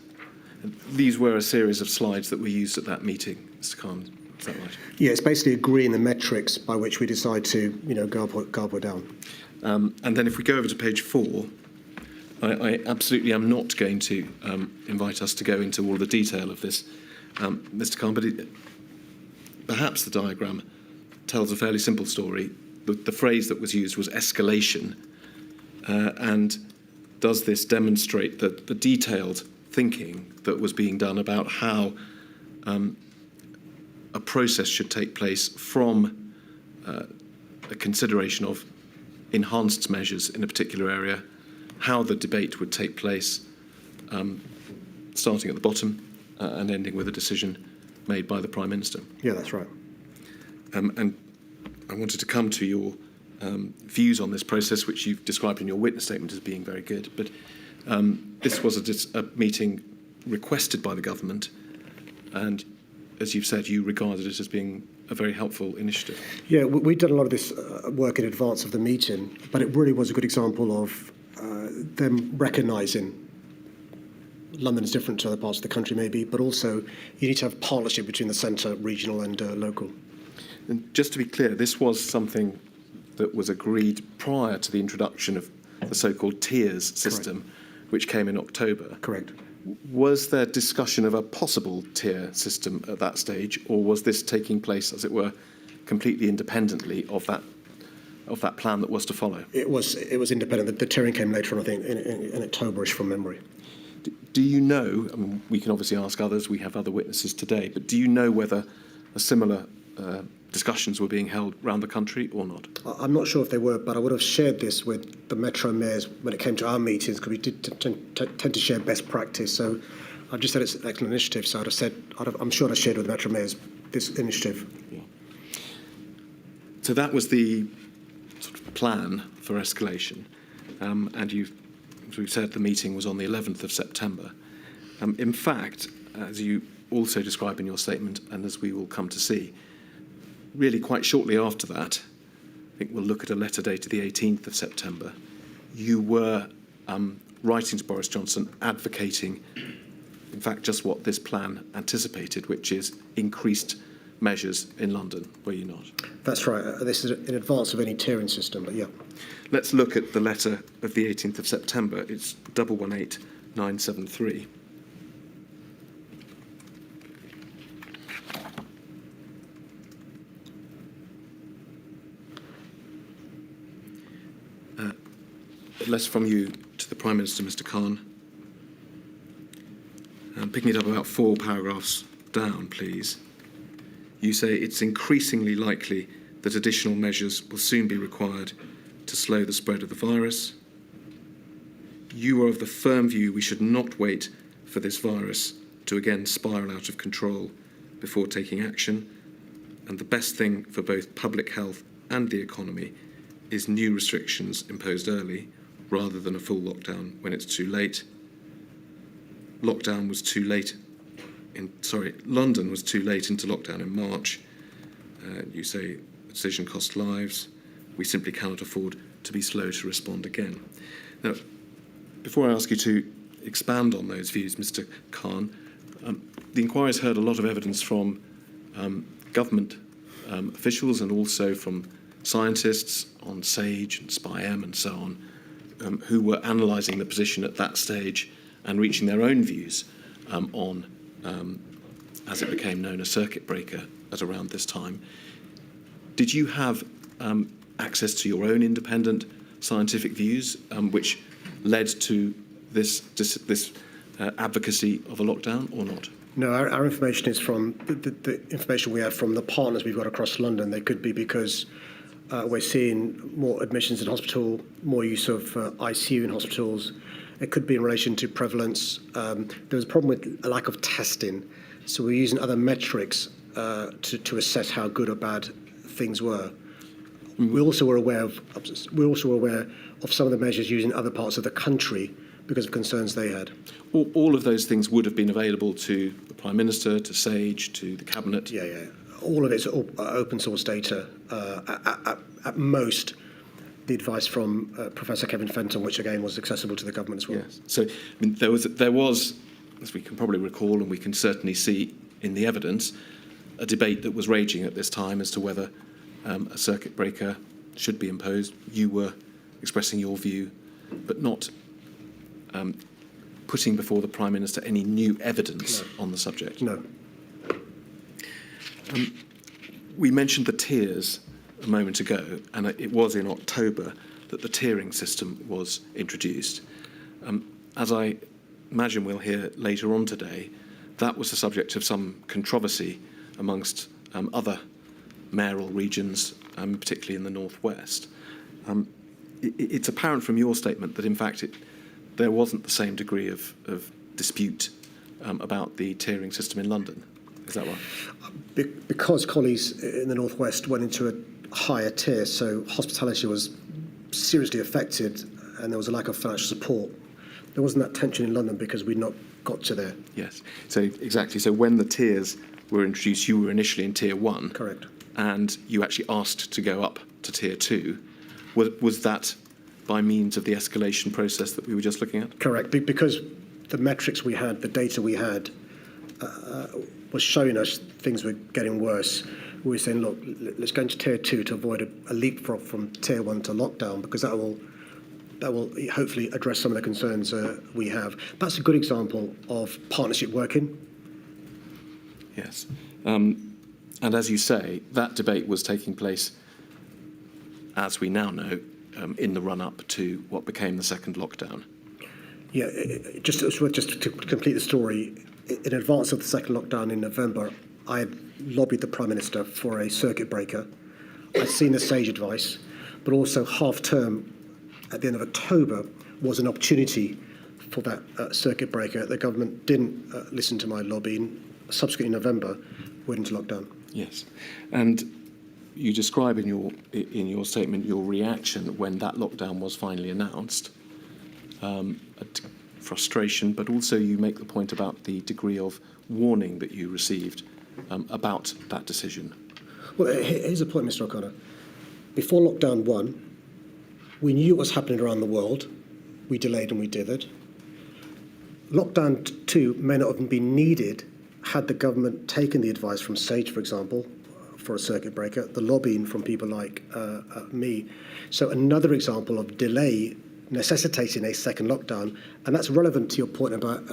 And these were a series of slides that were used at that meeting, Mr. Khan. Is that right? Yeah, it's basically agreeing the metrics by which we decide to, you know, go up or down. And then if we go over to page 4, I absolutely am not going to invite us to go into all the detail of this, Mr. Khan, but perhaps the diagram tells a fairly simple story. The phrase that was used was escalation, and does this demonstrate the detailed thinking that was being done about how a process should take place from a consideration of enhanced measures in a particular area, how the debate would take place, starting at the bottom and ending with a decision made by the Prime Minister. Yeah, that's right. And I wanted to come to your views on this process, which you've described in your witness statement as being very good. But this was a meeting requested by the government, and as you've said, you regarded it as being a very helpful initiative. Yeah, we've done a lot of this work in advance of the meeting, but it really was a good example of them recognising London is different to other parts of the country, maybe, but also you need to have partnership between the centre, regional and local. And just to be clear, this was something that was agreed prior to the introduction of the so-called tiers system, correct, which came in October. Correct. Was there discussion of a possible tier system at that stage, or was this taking place, as it were, completely independently of that plan that was to follow? It was independent. The tiering came later on, I think, in October-ish from memory. Do you know, I mean, we can obviously ask others, we have other witnesses today, but do you know whether a similar discussions were being held around the country or not? I'm not sure if they were, but I would have shared this with the Metro mayors when it came to our meetings, because we did tend to share best practice. So I've just said it's an excellent initiative, so I'm sure I shared with the Metro mayors this initiative. Yeah. So that was the sort of plan for escalation, and as we've said, the meeting was on the 11th of September. In fact, as you also describe in your statement, and as we will come to see, really quite shortly after that, I think we'll look at a letter dated the 18th of September, you were writing to Boris Johnson advocating, in fact, just what this plan anticipated, which is increased measures in London, were you not? That's right. This is in advance of any tiering system, but yeah. Let's look at the letter of the 18th of September. It's 118973. Less from you to the Prime Minister, Mr. Khan. Picking it up about 4 paragraphs down, please. You say it's increasingly likely that additional measures will soon be required to slow the spread of the virus. You are of the firm view we should not wait for this virus to again spiral out of control before taking action, and the best thing for both public health and the economy is new restrictions imposed early rather than a full lockdown when it's too late. London was too late into lockdown in March. You say the decision cost lives. We simply cannot afford to be slow to respond again. Now, before I ask you to expand on those views, Mr. Khan, the inquiry's heard a lot of evidence from government officials and also from scientists on SAGE and SPI-M and so on, who were analysing the position at that stage and reaching their own views on, as it became known, a circuit breaker at around this time. Did you have access to your own independent scientific views, which led to this advocacy of a lockdown, or not? No, our information is from the information we have from the partners we've got across London. They could be because we're seeing more admissions in hospital, more use of ICU in hospitals. It could be in relation to prevalence. There was a problem with a lack of testing, so we're using other metrics to assess how good or bad things were. We also were aware of some of the measures used in other parts of the country because of concerns they had. All of those things would have been available to the Prime Minister, to SAGE, to the Cabinet? Yeah. All of it's open source data. At most, the advice from Professor Kevin Fenton, which again was accessible to the government as well. Yes. So there was, as we can probably recall, and we can certainly see in the evidence, a debate that was raging at this time as to whether a circuit breaker should be imposed. You were expressing your view, but not putting before the Prime Minister any new evidence on the subject. No. We mentioned the tiers a moment ago, and it was in October that the tiering system was introduced. As I imagine we'll hear later on today, that was the subject of some controversy amongst other mayoral regions, particularly in the northwest. It's apparent from your statement that, in fact, there wasn't the same degree of dispute about the tiering system in London. Is that right? Because colleagues in the northwest went into a higher tier, so hospitality was seriously affected, and there was a lack of financial support. There wasn't that tension in London because we'd not got to there. Yes. So exactly. So when the tiers were introduced, you were initially in tier 1. Correct. And you actually asked to go up to tier 2. Was that by means of the escalation process that we were just looking at? Correct. Because the metrics we had, the data we had, was showing us things were getting worse. We were saying, look, let's go into tier 2 to avoid a leapfrog from tier 1 to lockdown, because that will hopefully address some of the concerns we have. That's a good example of partnership working. Yes. And as you say, that debate was taking place, as we now know, in the run-up to what became the second lockdown. Yeah, just to complete the story, in advance of the second lockdown in November, I had lobbied the Prime Minister for a circuit breaker. I'd seen the SAGE advice, but also half-term at the end of October was an opportunity for that circuit breaker. The government didn't listen to my lobbying. Subsequently, in November, went into lockdown. Yes, and you describe in your statement your reaction when that lockdown was finally announced. frustration, but also you make the point about the degree of warning that you received about that decision. Well, here's the point, Mr. O'Connor. Before lockdown 1, we knew what was happening around the world. We delayed and we dithered. Lockdown 2 may not have been needed had the government taken the advice from SAGE, for example, for a circuit breaker, the lobbying from people like me. So another example of delay necessitating a second lockdown, and that's relevant to your point about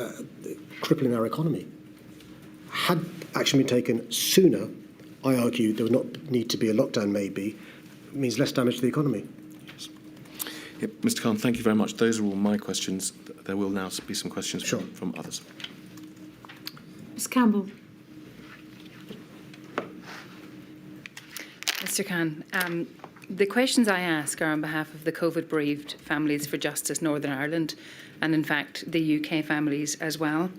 crippling our economy. Had action been taken sooner, I argue there would not need to be a lockdown maybe, it means less damage to the economy. Yep, Mr. Khan, thank you very much. Those are all my questions. There will now be some questions from others. Ms Campbell. Mr. Khan, the questions I ask are on behalf of the COVID-bereaved Families for Justice Northern Ireland and, in fact, the UK families as well.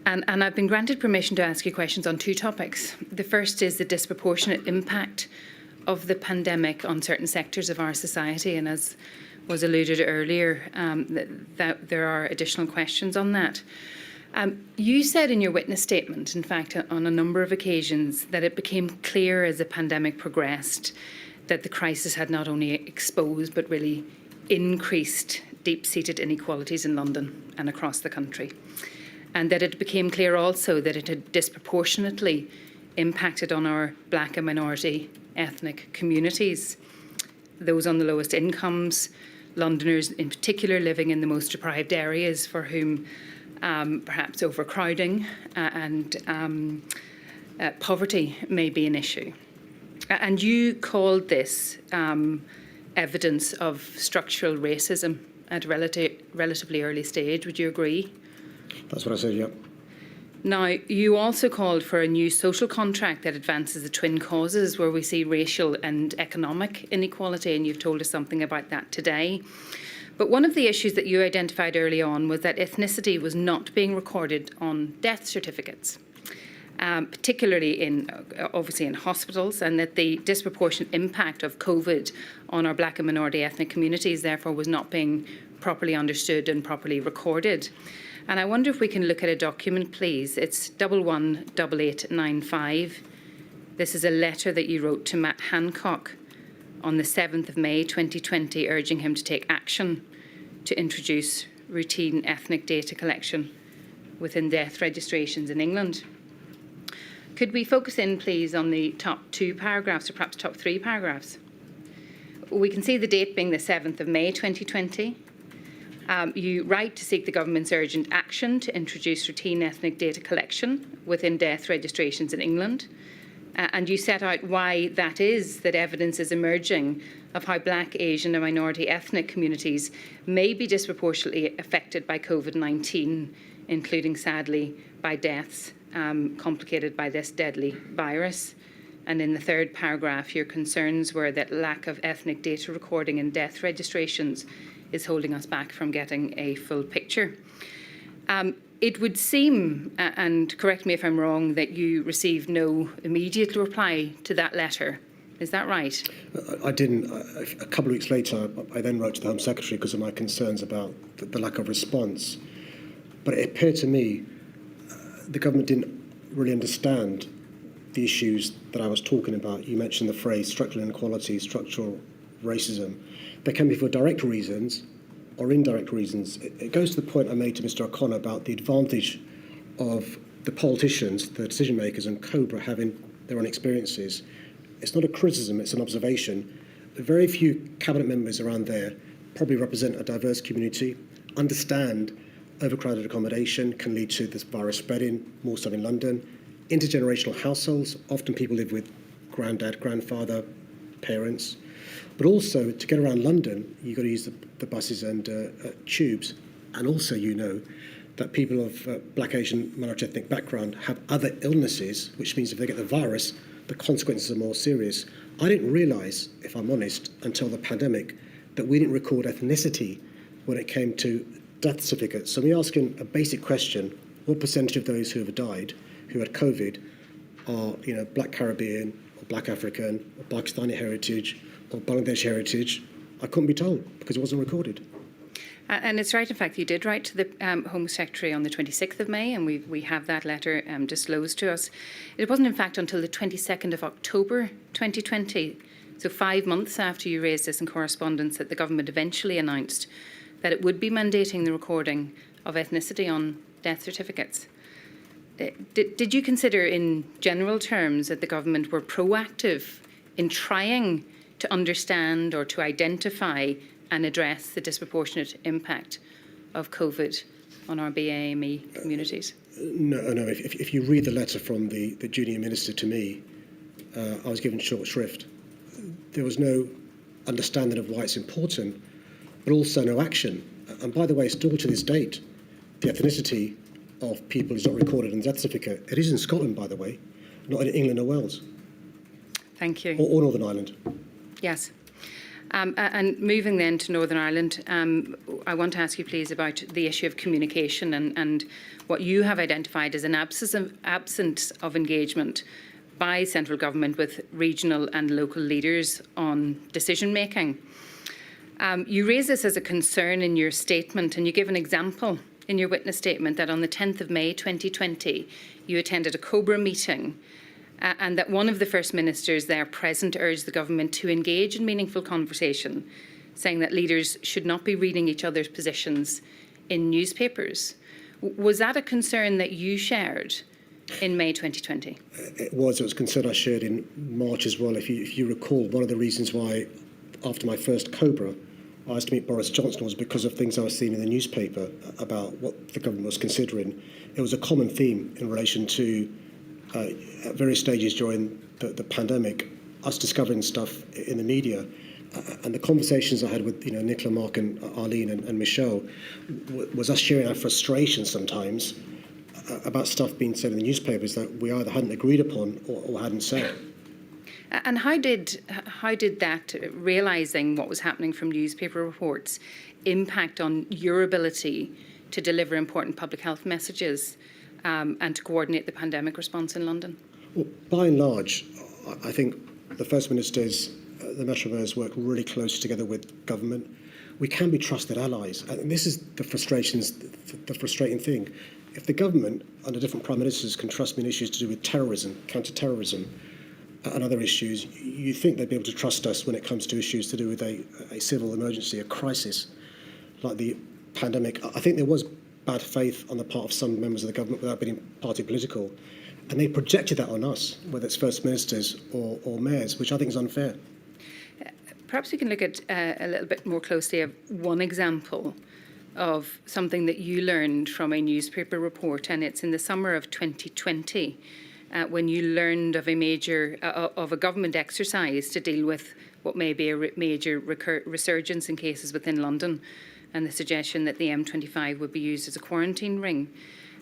And I've been granted permission to ask you questions on 2 topics. The first is the disproportionate impact of the pandemic on certain sectors of our society, and as was alluded earlier, that there are additional questions on that. You said in your witness statement, in fact, on a number of occasions, that it became clear as the pandemic progressed that the crisis had not only exposed but really increased deep-seated inequalities in London and across the country, and that it became clear also that it had disproportionately impacted on our black and minority ethnic communities, those on the lowest incomes, Londoners in particular living in the most deprived areas for whom perhaps overcrowding and poverty may be an issue. And you called this evidence of structural racism at a relatively early stage. Would you agree? That's what I said, yeah. Now, you also called for a new social contract that advances the twin causes where we see racial and economic inequality, and you've told us something about that today. But one of the issues that you identified early on was that ethnicity was not being recorded on death certificates, particularly obviously in hospitals, and that the disproportionate impact of COVID on our black and minority ethnic communities therefore was not being properly understood and properly recorded. And I wonder if we can look at a document, please. It's 118895. This is a letter that you wrote to Matt Hancock on the 7th of May 2020, urging him to take action to introduce routine ethnic data collection within death registrations in England. Could we focus in, please, on the top 2 paragraphs, or perhaps top 3 paragraphs? We can see the date being the 7th of May 2020. You write to seek the government's urgent action to introduce routine ethnic data collection within death registrations in England. And you set out why that is, that evidence is emerging of how black, Asian and minority ethnic communities may be disproportionately affected by COVID-19, including, sadly, by deaths complicated by this deadly virus. And in the 3rd paragraph, your concerns were that lack of ethnic data recording in death registrations is holding us back from getting a full picture. It would seem, and correct me if I'm wrong, that you received no immediate reply to that letter. Is that right? I didn't. A couple of weeks later, I then wrote to the Home Secretary because of my concerns about the lack of response. But it appeared to me the government didn't really understand the issues that I was talking about. You mentioned the phrase structural inequality, structural racism. They can be for direct reasons or indirect reasons. It goes to the point I made to Mr. O'Connor about the advantage of the politicians, the decision makers and COBRA having their own experiences. It's not a criticism, it's an observation. Very few cabinet members around there probably represent a diverse community, understand overcrowded accommodation can lead to this virus spreading, more so in London. Intergenerational households, often people live with granddad, grandfather, parents. But also, to get around London, you've got to use the buses and tubes. And also, you know, that people of black, Asian, minority ethnic background have other illnesses, which means if they get the virus, the consequences are more serious. I didn't realise, if I'm honest, until the pandemic, that we didn't record ethnicity when it came to death certificates. So we're asking a basic question: what percentage of those who have died, who had COVID, are black Caribbean, or black African, or Pakistani heritage, or Bangladesh heritage? I couldn't be told because it wasn't recorded. And it's right, in fact, you did write to the Home Secretary on the 26th of May, and we have that letter disclosed to us. It wasn't, in fact, until the 22nd of October 2020, so 5 months after you raised this in correspondence, that the government eventually announced that it would be mandating the recording of ethnicity on death certificates. Did you consider, in general terms, that the government were proactive in trying to understand or to identify and address the disproportionate impact of COVID on our BAME communities? No. If you read the letter from the junior minister to me, I was given short shrift. There was no understanding of why it's important, but also no action. And by the way, still to this date, the ethnicity of people is not recorded in the death certificate. It is in Scotland, by the way, not in England or Wales. Thank you. Or Northern Ireland. Yes. And moving then to Northern Ireland, I want to ask you, please, about the issue of communication and what you have identified as an absence of engagement by central government with regional and local leaders on decision making. You raise this as a concern in your statement, and you give an example in your witness statement that on the 10th of May 2020, you attended a COBRA meeting and that one of the First Ministers there present urged the government to engage in meaningful conversation, saying that leaders should not be reading each other's positions in newspapers. Was that a concern that you shared in May 2020? It was a concern I shared in March as well. If you recall, one of the reasons why, after my first COBRA, I asked to meet Boris Johnson was because of things I was seeing in the newspaper about what the government was considering. It was a common theme in relation to, at various stages during the pandemic, us discovering stuff in the media. And the conversations I had with Nicola, Mark and Arlene and Michelle was us sharing our frustration sometimes about stuff being said in the newspapers that we either hadn't agreed upon or hadn't said. And how did that, realising what was happening from newspaper reports, impact on your ability to deliver important public health messages and to coordinate the pandemic response in London? Well, by and large, I think the First Ministers, the Metro Mayors work really closely together with government. We can be trusted allies. And this is the frustrating thing. If the government, under different prime ministers, can trust me in issues to do with terrorism, counter-terrorism, and other issues, you think they'd be able to trust us when it comes to issues to do with a civil emergency, a crisis, like the pandemic. I think there was bad faith on the part of some members of the government without being party political, and they projected that on us, whether it's First Ministers or mayors, which I think is unfair. Perhaps we can look at a little bit more closely at one example of something that you learned from a newspaper report, and it's in the summer of 2020. When you learned of a government exercise to deal with what may be a major resurgence in cases within London, and the suggestion that the M25 would be used as a quarantine ring.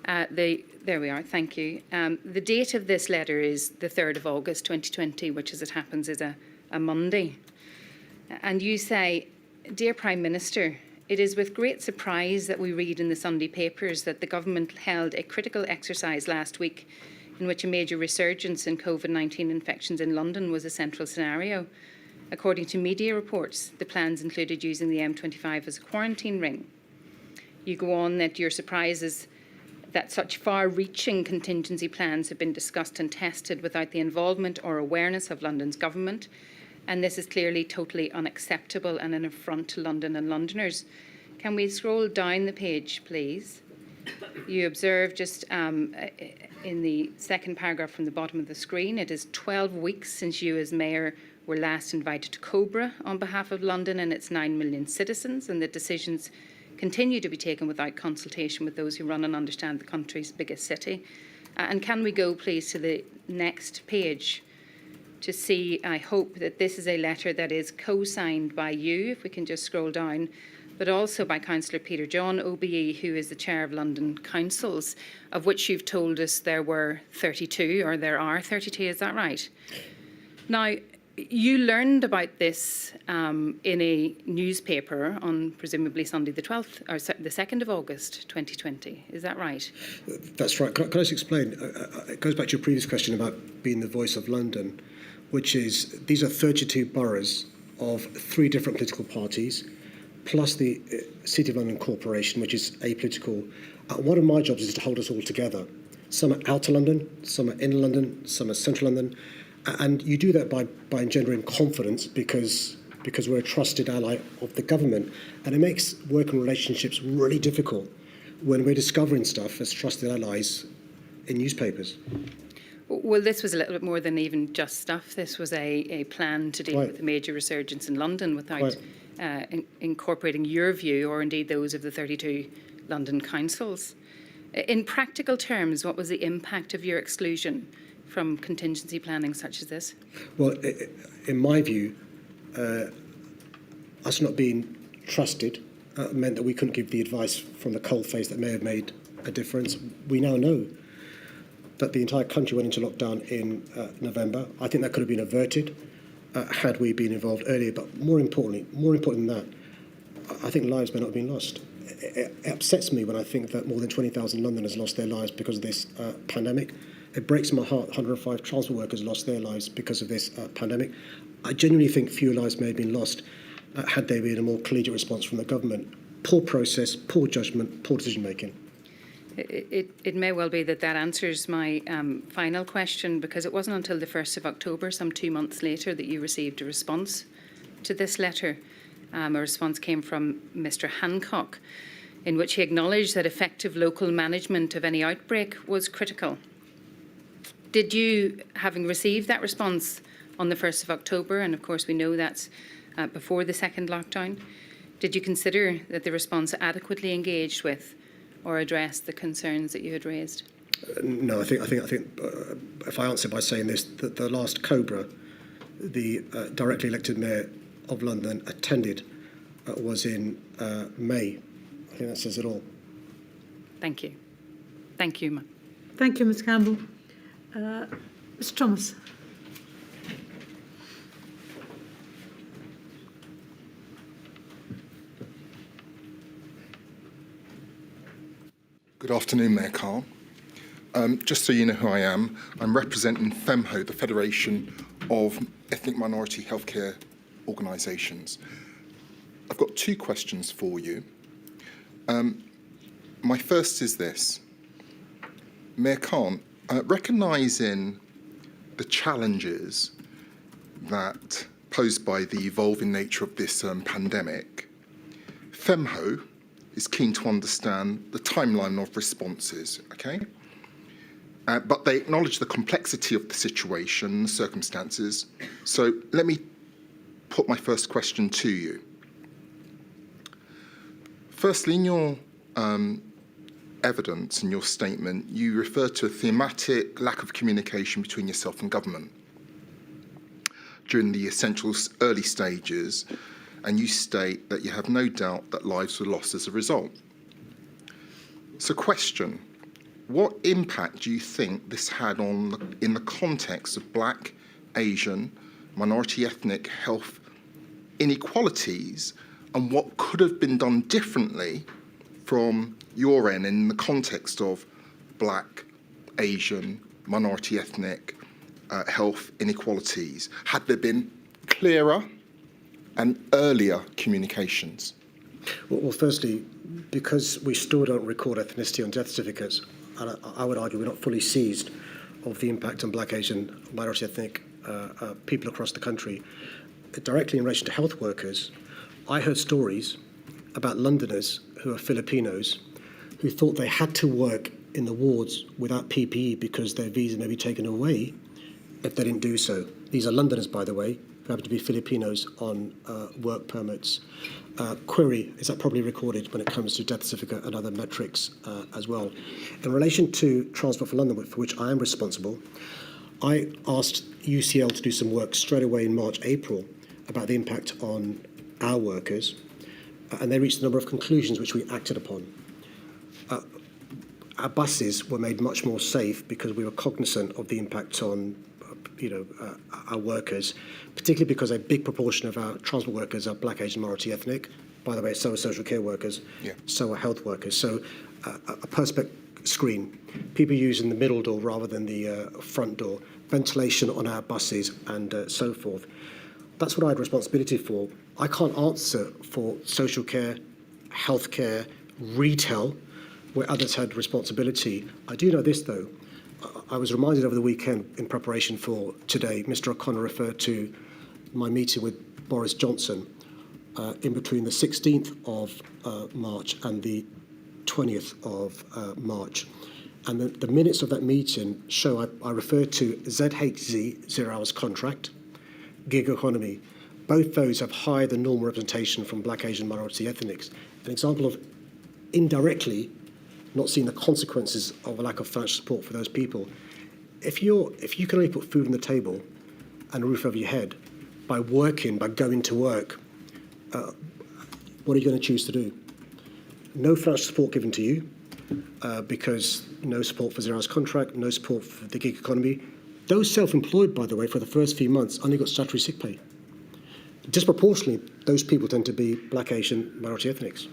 There we are, thank you. The date of this letter is the 3rd of August 2020, which, as it happens, is a Monday. And you say, "Dear Prime Minister, it is with great surprise that we read in the Sunday papers that the government held a critical exercise last week in which a major resurgence in COVID-19 infections in London was a central scenario. According to media reports, the plans included using the M25 as a quarantine ring." You go on that your surprise is that such far-reaching contingency plans have been discussed and tested without the involvement or awareness of London's government, and this is clearly totally unacceptable and an affront to London and Londoners. Can we scroll down the page, please? You observe just in the second paragraph from the bottom of the screen, it is 12 weeks since you as Mayor were last invited to COBRA on behalf of London and its 9 million citizens, and the decisions continue to be taken without consultation with those who run and understand the country's biggest city. And can we go, please, to the next page to see, I hope, that this is a letter that is co-signed by you, if we can just scroll down, but also by Councillor Peter John, OBE, who is the Chair of London Councils, of which you've told us there were 32, or there are 32, is that right? Now, you learned about this in a newspaper on presumably Sunday the 12th, or the 2nd of August 2020, is that right? That's right. Can I just explain? It goes back to your previous question about being the voice of London, which is, these are 32 boroughs of 3 different political parties. plus the City of London Corporation, which is apolitical. One of my jobs is to hold us all together. Some are outer London, some are inner London, some are central London. And you do that by engendering confidence because we're a trusted ally of the government. And it makes working relationships really difficult when we're discovering stuff as trusted allies in newspapers. Well, this was a little bit more than even just stuff. This was a plan to deal with the major resurgence in London without incorporating your view or indeed those of the 32 London councils. In practical terms, what was the impact of your exclusion from contingency planning such as this? Well, in my view, us not being trusted meant that we couldn't give the advice from the coalface that may have made a difference. We now know that the entire country went into lockdown in November. I think that could have been averted had we been involved earlier. But more important than that, I think lives may not have been lost. It upsets me when I think that more than 20,000 Londoners lost their lives because of this pandemic. It breaks my heart 105 transport workers lost their lives because of this pandemic. I genuinely think fewer lives may have been lost had there been a more collegiate response from the government. Poor process, poor judgment, poor decision making. It may well be that answers my final question, because it wasn't until the 1st of October, some 2 months later, that you received a response to this letter. A response came from Mr. Hancock, in which he acknowledged that effective local management of any outbreak was critical. Did you, having received that response on the 1st of October, and of course we know that's before the second lockdown, did you consider that the response adequately engaged with or addressed the concerns that you had raised? No, I think if I answer by saying this, that the last Cobra, the directly elected mayor of London attended was in May. I think that says it all. Thank you. Thank you, ma'am. Thank you, Ms Campbell. Mr Thomas. Good afternoon, Mayor Carl. Just so you know who I am, I'm representing FEMHO, the Federation of Ethnic Minority Healthcare Organisations. I've got 2 questions for you. My first is this. Mayor Khan, recognising the challenges that posed by the evolving nature of this pandemic, FEMHO is keen to understand the timeline of responses, okay? But they acknowledge the complexity of the situation, circumstances. So let me put my first question to you. Firstly, in your evidence, in your statement, you refer to a thematic lack of communication between yourself and government during the essential early stages, and you state that you have no doubt that lives were lost as a result. So question, what impact do you think this had in the context of Black, Asian, minority ethnic health inequalities, and what could have been done differently from your end in the context of Black, Asian, minority ethnic health inequalities? Had there been clearer and earlier communications? Well, firstly, because we still don't record ethnicity on death certificates, and I would argue we're not fully seized of the impact on Black, Asian, minority ethnic people across the country. Directly in relation to health workers, I heard stories about Londoners who are Filipinos who thought they had to work in the wards without PPE because their visa may be taken away if they didn't do so. These are Londoners, by the way, who happen to be Filipinos on work permits. Query, is that probably recorded when it comes to death certificate and other metrics as well? In relation to Transport for London, for which I am responsible, I asked UCL to do some work straight away in March, April about the impact on our workers, and they reached a number of conclusions which we acted upon. Our buses were made much more safe because we were cognizant of the impact on our workers, particularly because a big proportion of our transport workers are Black, Asian, minority ethnic. By the way, so are social care workers, so are health workers. So a perspex screen, people using the middle door rather than the front door, ventilation on our buses and so forth. That's what I had responsibility for. I can't answer for social care, healthcare, retail, where others had responsibility. I do know this, though. I was reminded over the weekend in preparation for today, Mr. O'Connor referred to my meeting with Boris Johnson in between the 16th of March and the 20th of March. And the minutes of that meeting show I referred to ZHZ, 0 hours contract, gig economy. Both those have higher than normal representation from black, Asian, minority ethnics. An example of indirectly not seeing the consequences of a lack of financial support for those people. If you can only put food on the table and a roof over your head by working, by going to work, what are you going to choose to do? No financial support given to you because no support for 0 hours contract, no support for the gig economy. Those self-employed, by the way, for the first few months only got statutory sick pay. Disproportionately, those people tend to be black, Asian, minority ethnics.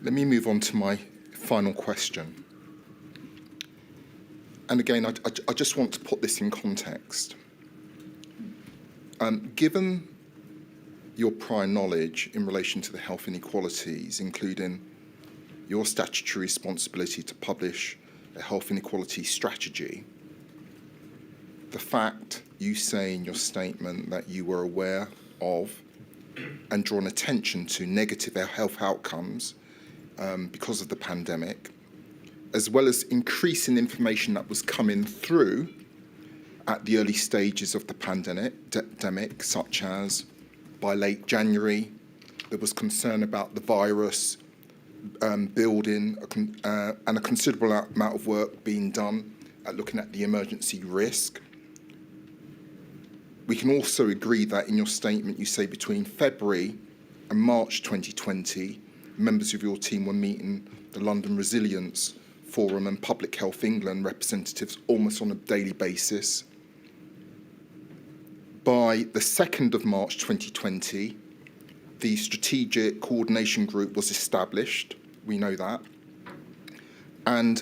Let me move on to my final question. And again, I just want to put this in context. Given your prior knowledge in relation to the health inequalities, including your statutory responsibility to publish a health inequality strategy, the fact you say in your statement that you were aware of and drawn attention to negative health outcomes because of the pandemic, as well as increasing information that was coming through at the early stages of the pandemic, such as by late January, there was concern about the virus building and a considerable amount of work being done at looking at the emergency risk. We can also agree that in your statement you say between February and March 2020, members of your team were meeting the London Resilience Forum and Public Health England representatives almost on a daily basis. By the 2nd of March 2020, the Strategic Coordination Group was established. We know that. And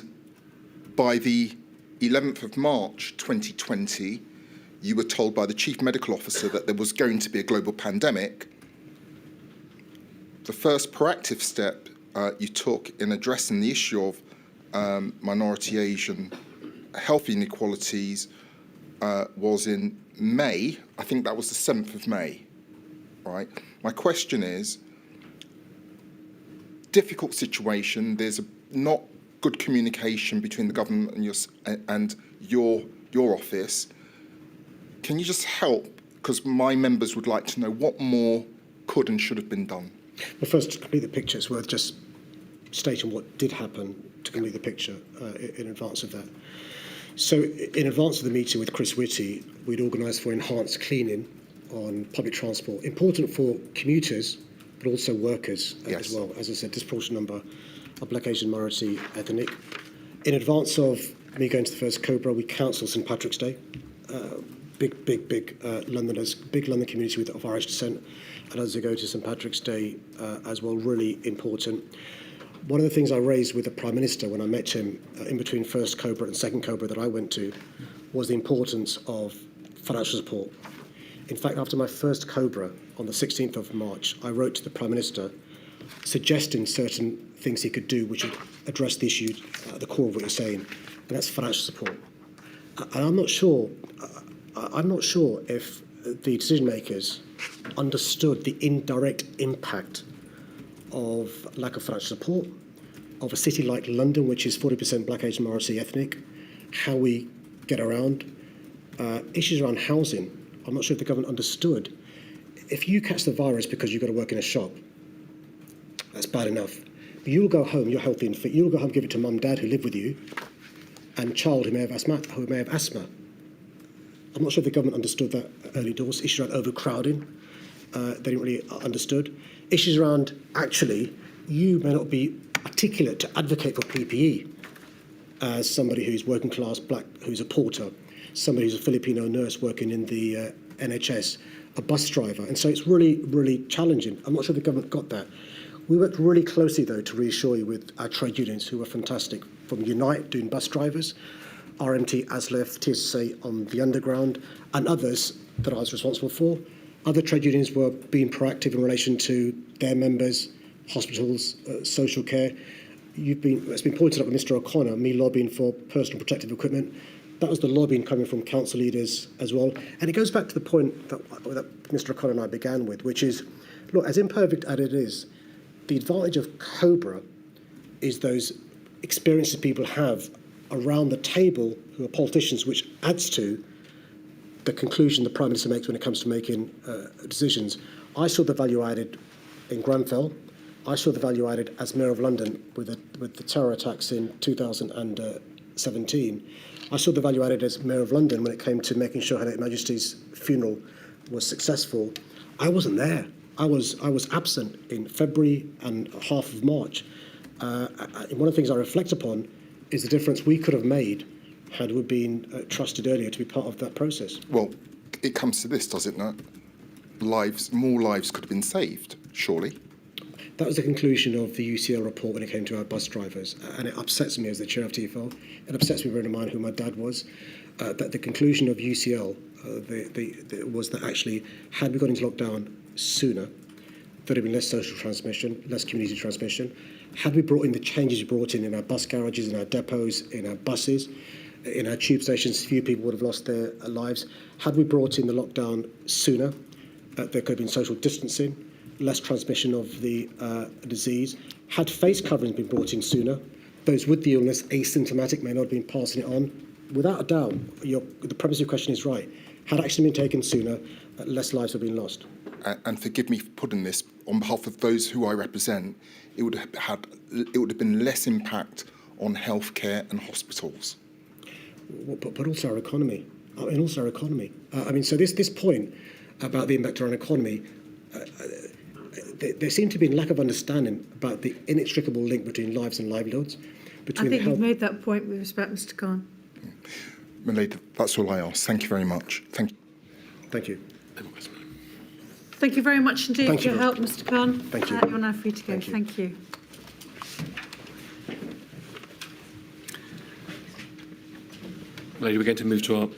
by the 11th of March 2020, you were told by the Chief Medical Officer that there was going to be a global pandemic. The first proactive step you took in addressing the issue of minority Asian health inequalities was in May. I think that was the 7th of May, right? My question is, difficult situation, there's not good communication between the government and your office. Can you just help? Because my members would like to know what more could and should have been done. Well, first, to complete the picture, it's worth just stating what did happen to complete the picture in advance of that. So in advance of the meeting with Chris Whitty, we'd organised for enhanced cleaning on public transport, important for commuters, but also workers as well. As I said, disproportionate number of black, Asian, minority, ethnic. In advance of me going to the first Cobra, we counselled St Patrick's Day. Big Londoners, big London community of Irish descent, and others who go to St Patrick's Day as well, really important. One of the things I raised with the Prime Minister when I met him in between first Cobra and second Cobra that I went to was the importance of financial support. In fact, after my first Cobra on the 16th of March, I wrote to the Prime Minister suggesting certain things he could do which would address the issue at the core of what you're saying, and that's financial support. And I'm not sure if the decision makers understood the indirect impact of lack of financial support of a city like London, which is 40% black, Asian, minority, ethnic, how we get around, issues around housing. I'm not sure if the government understood. If you catch the virus because you've got to work in a shop, that's bad enough. But you'll go home, you're healthy and fit, you'll go home, give it to mum, dad who live with you, and child who may have asthma. I'm not sure if the government understood that early doors. Issues around overcrowding, they didn't really understood. Issues around, actually, you may not be articulate to advocate for PPE as somebody who's working class, black, who's a porter, somebody who's a Filipino nurse working in the NHS, a bus driver. And so it's really, really challenging. I'm not sure the government got that. We worked really closely, though, to reassure you with our trade unions, who were fantastic, from Unite, doing bus drivers, RMT, ASLEF, TSA on the underground, and others that I was responsible for. Other trade unions were being proactive in relation to their members, hospitals, social care. It's been pointed out by Mr O'Connor, me lobbying for personal protective equipment. That was the lobbying coming from council leaders as well. And it goes back to the point that Mr O'Connor and I began with, which is, look, as imperfect as it is, the advantage of COBRA is those experiences people have around the table who are politicians, which adds to the conclusion the Prime Minister makes when it comes to making decisions. I saw the value added in Grenfell. I saw the value added as Mayor of London with the terror attacks in 2017. I saw the value added as Mayor of London when it came to making sure Her Majesty's funeral was successful. I wasn't there. I was absent in February and half of March. One of the things I reflect upon is the difference we could have made had we been trusted earlier to be part of that process. Well, it comes to this, does it not? More lives could have been saved, surely. That was the conclusion of the UCL report when it came to our bus drivers, and it upsets me as the chair of TfL. It upsets me bearing in mind who my dad was. That the conclusion of UCL was that actually, had we got into lockdown sooner, there'd have been less social transmission, less community transmission. Had we brought in the changes we brought in our bus garages, in our depots, in our buses, in our tube stations, few people would have lost their lives. Had we brought in the lockdown sooner, there could have been social distancing, less transmission of the disease. Had face coverings been brought in sooner, those with the illness, asymptomatic, may not have been passing it on. Without a doubt, the premise of your question is right. Had action been taken sooner, less lives have been lost. And forgive me for putting this on behalf of those who I represent, it would have been less impact on healthcare and hospitals. But also our economy. So this point about the impact on our economy, there seemed to be a lack of understanding about the inextricable link between lives and livelihoods. I think you've made that point with respect, Mr. Khan. My lady, that's all I ask. Thank you very much. Thank you. Thank you. Thank you very much indeed for your help, Mr. Khan. Thank you. You're now free to go. Thank you. Lady, we're going to move to our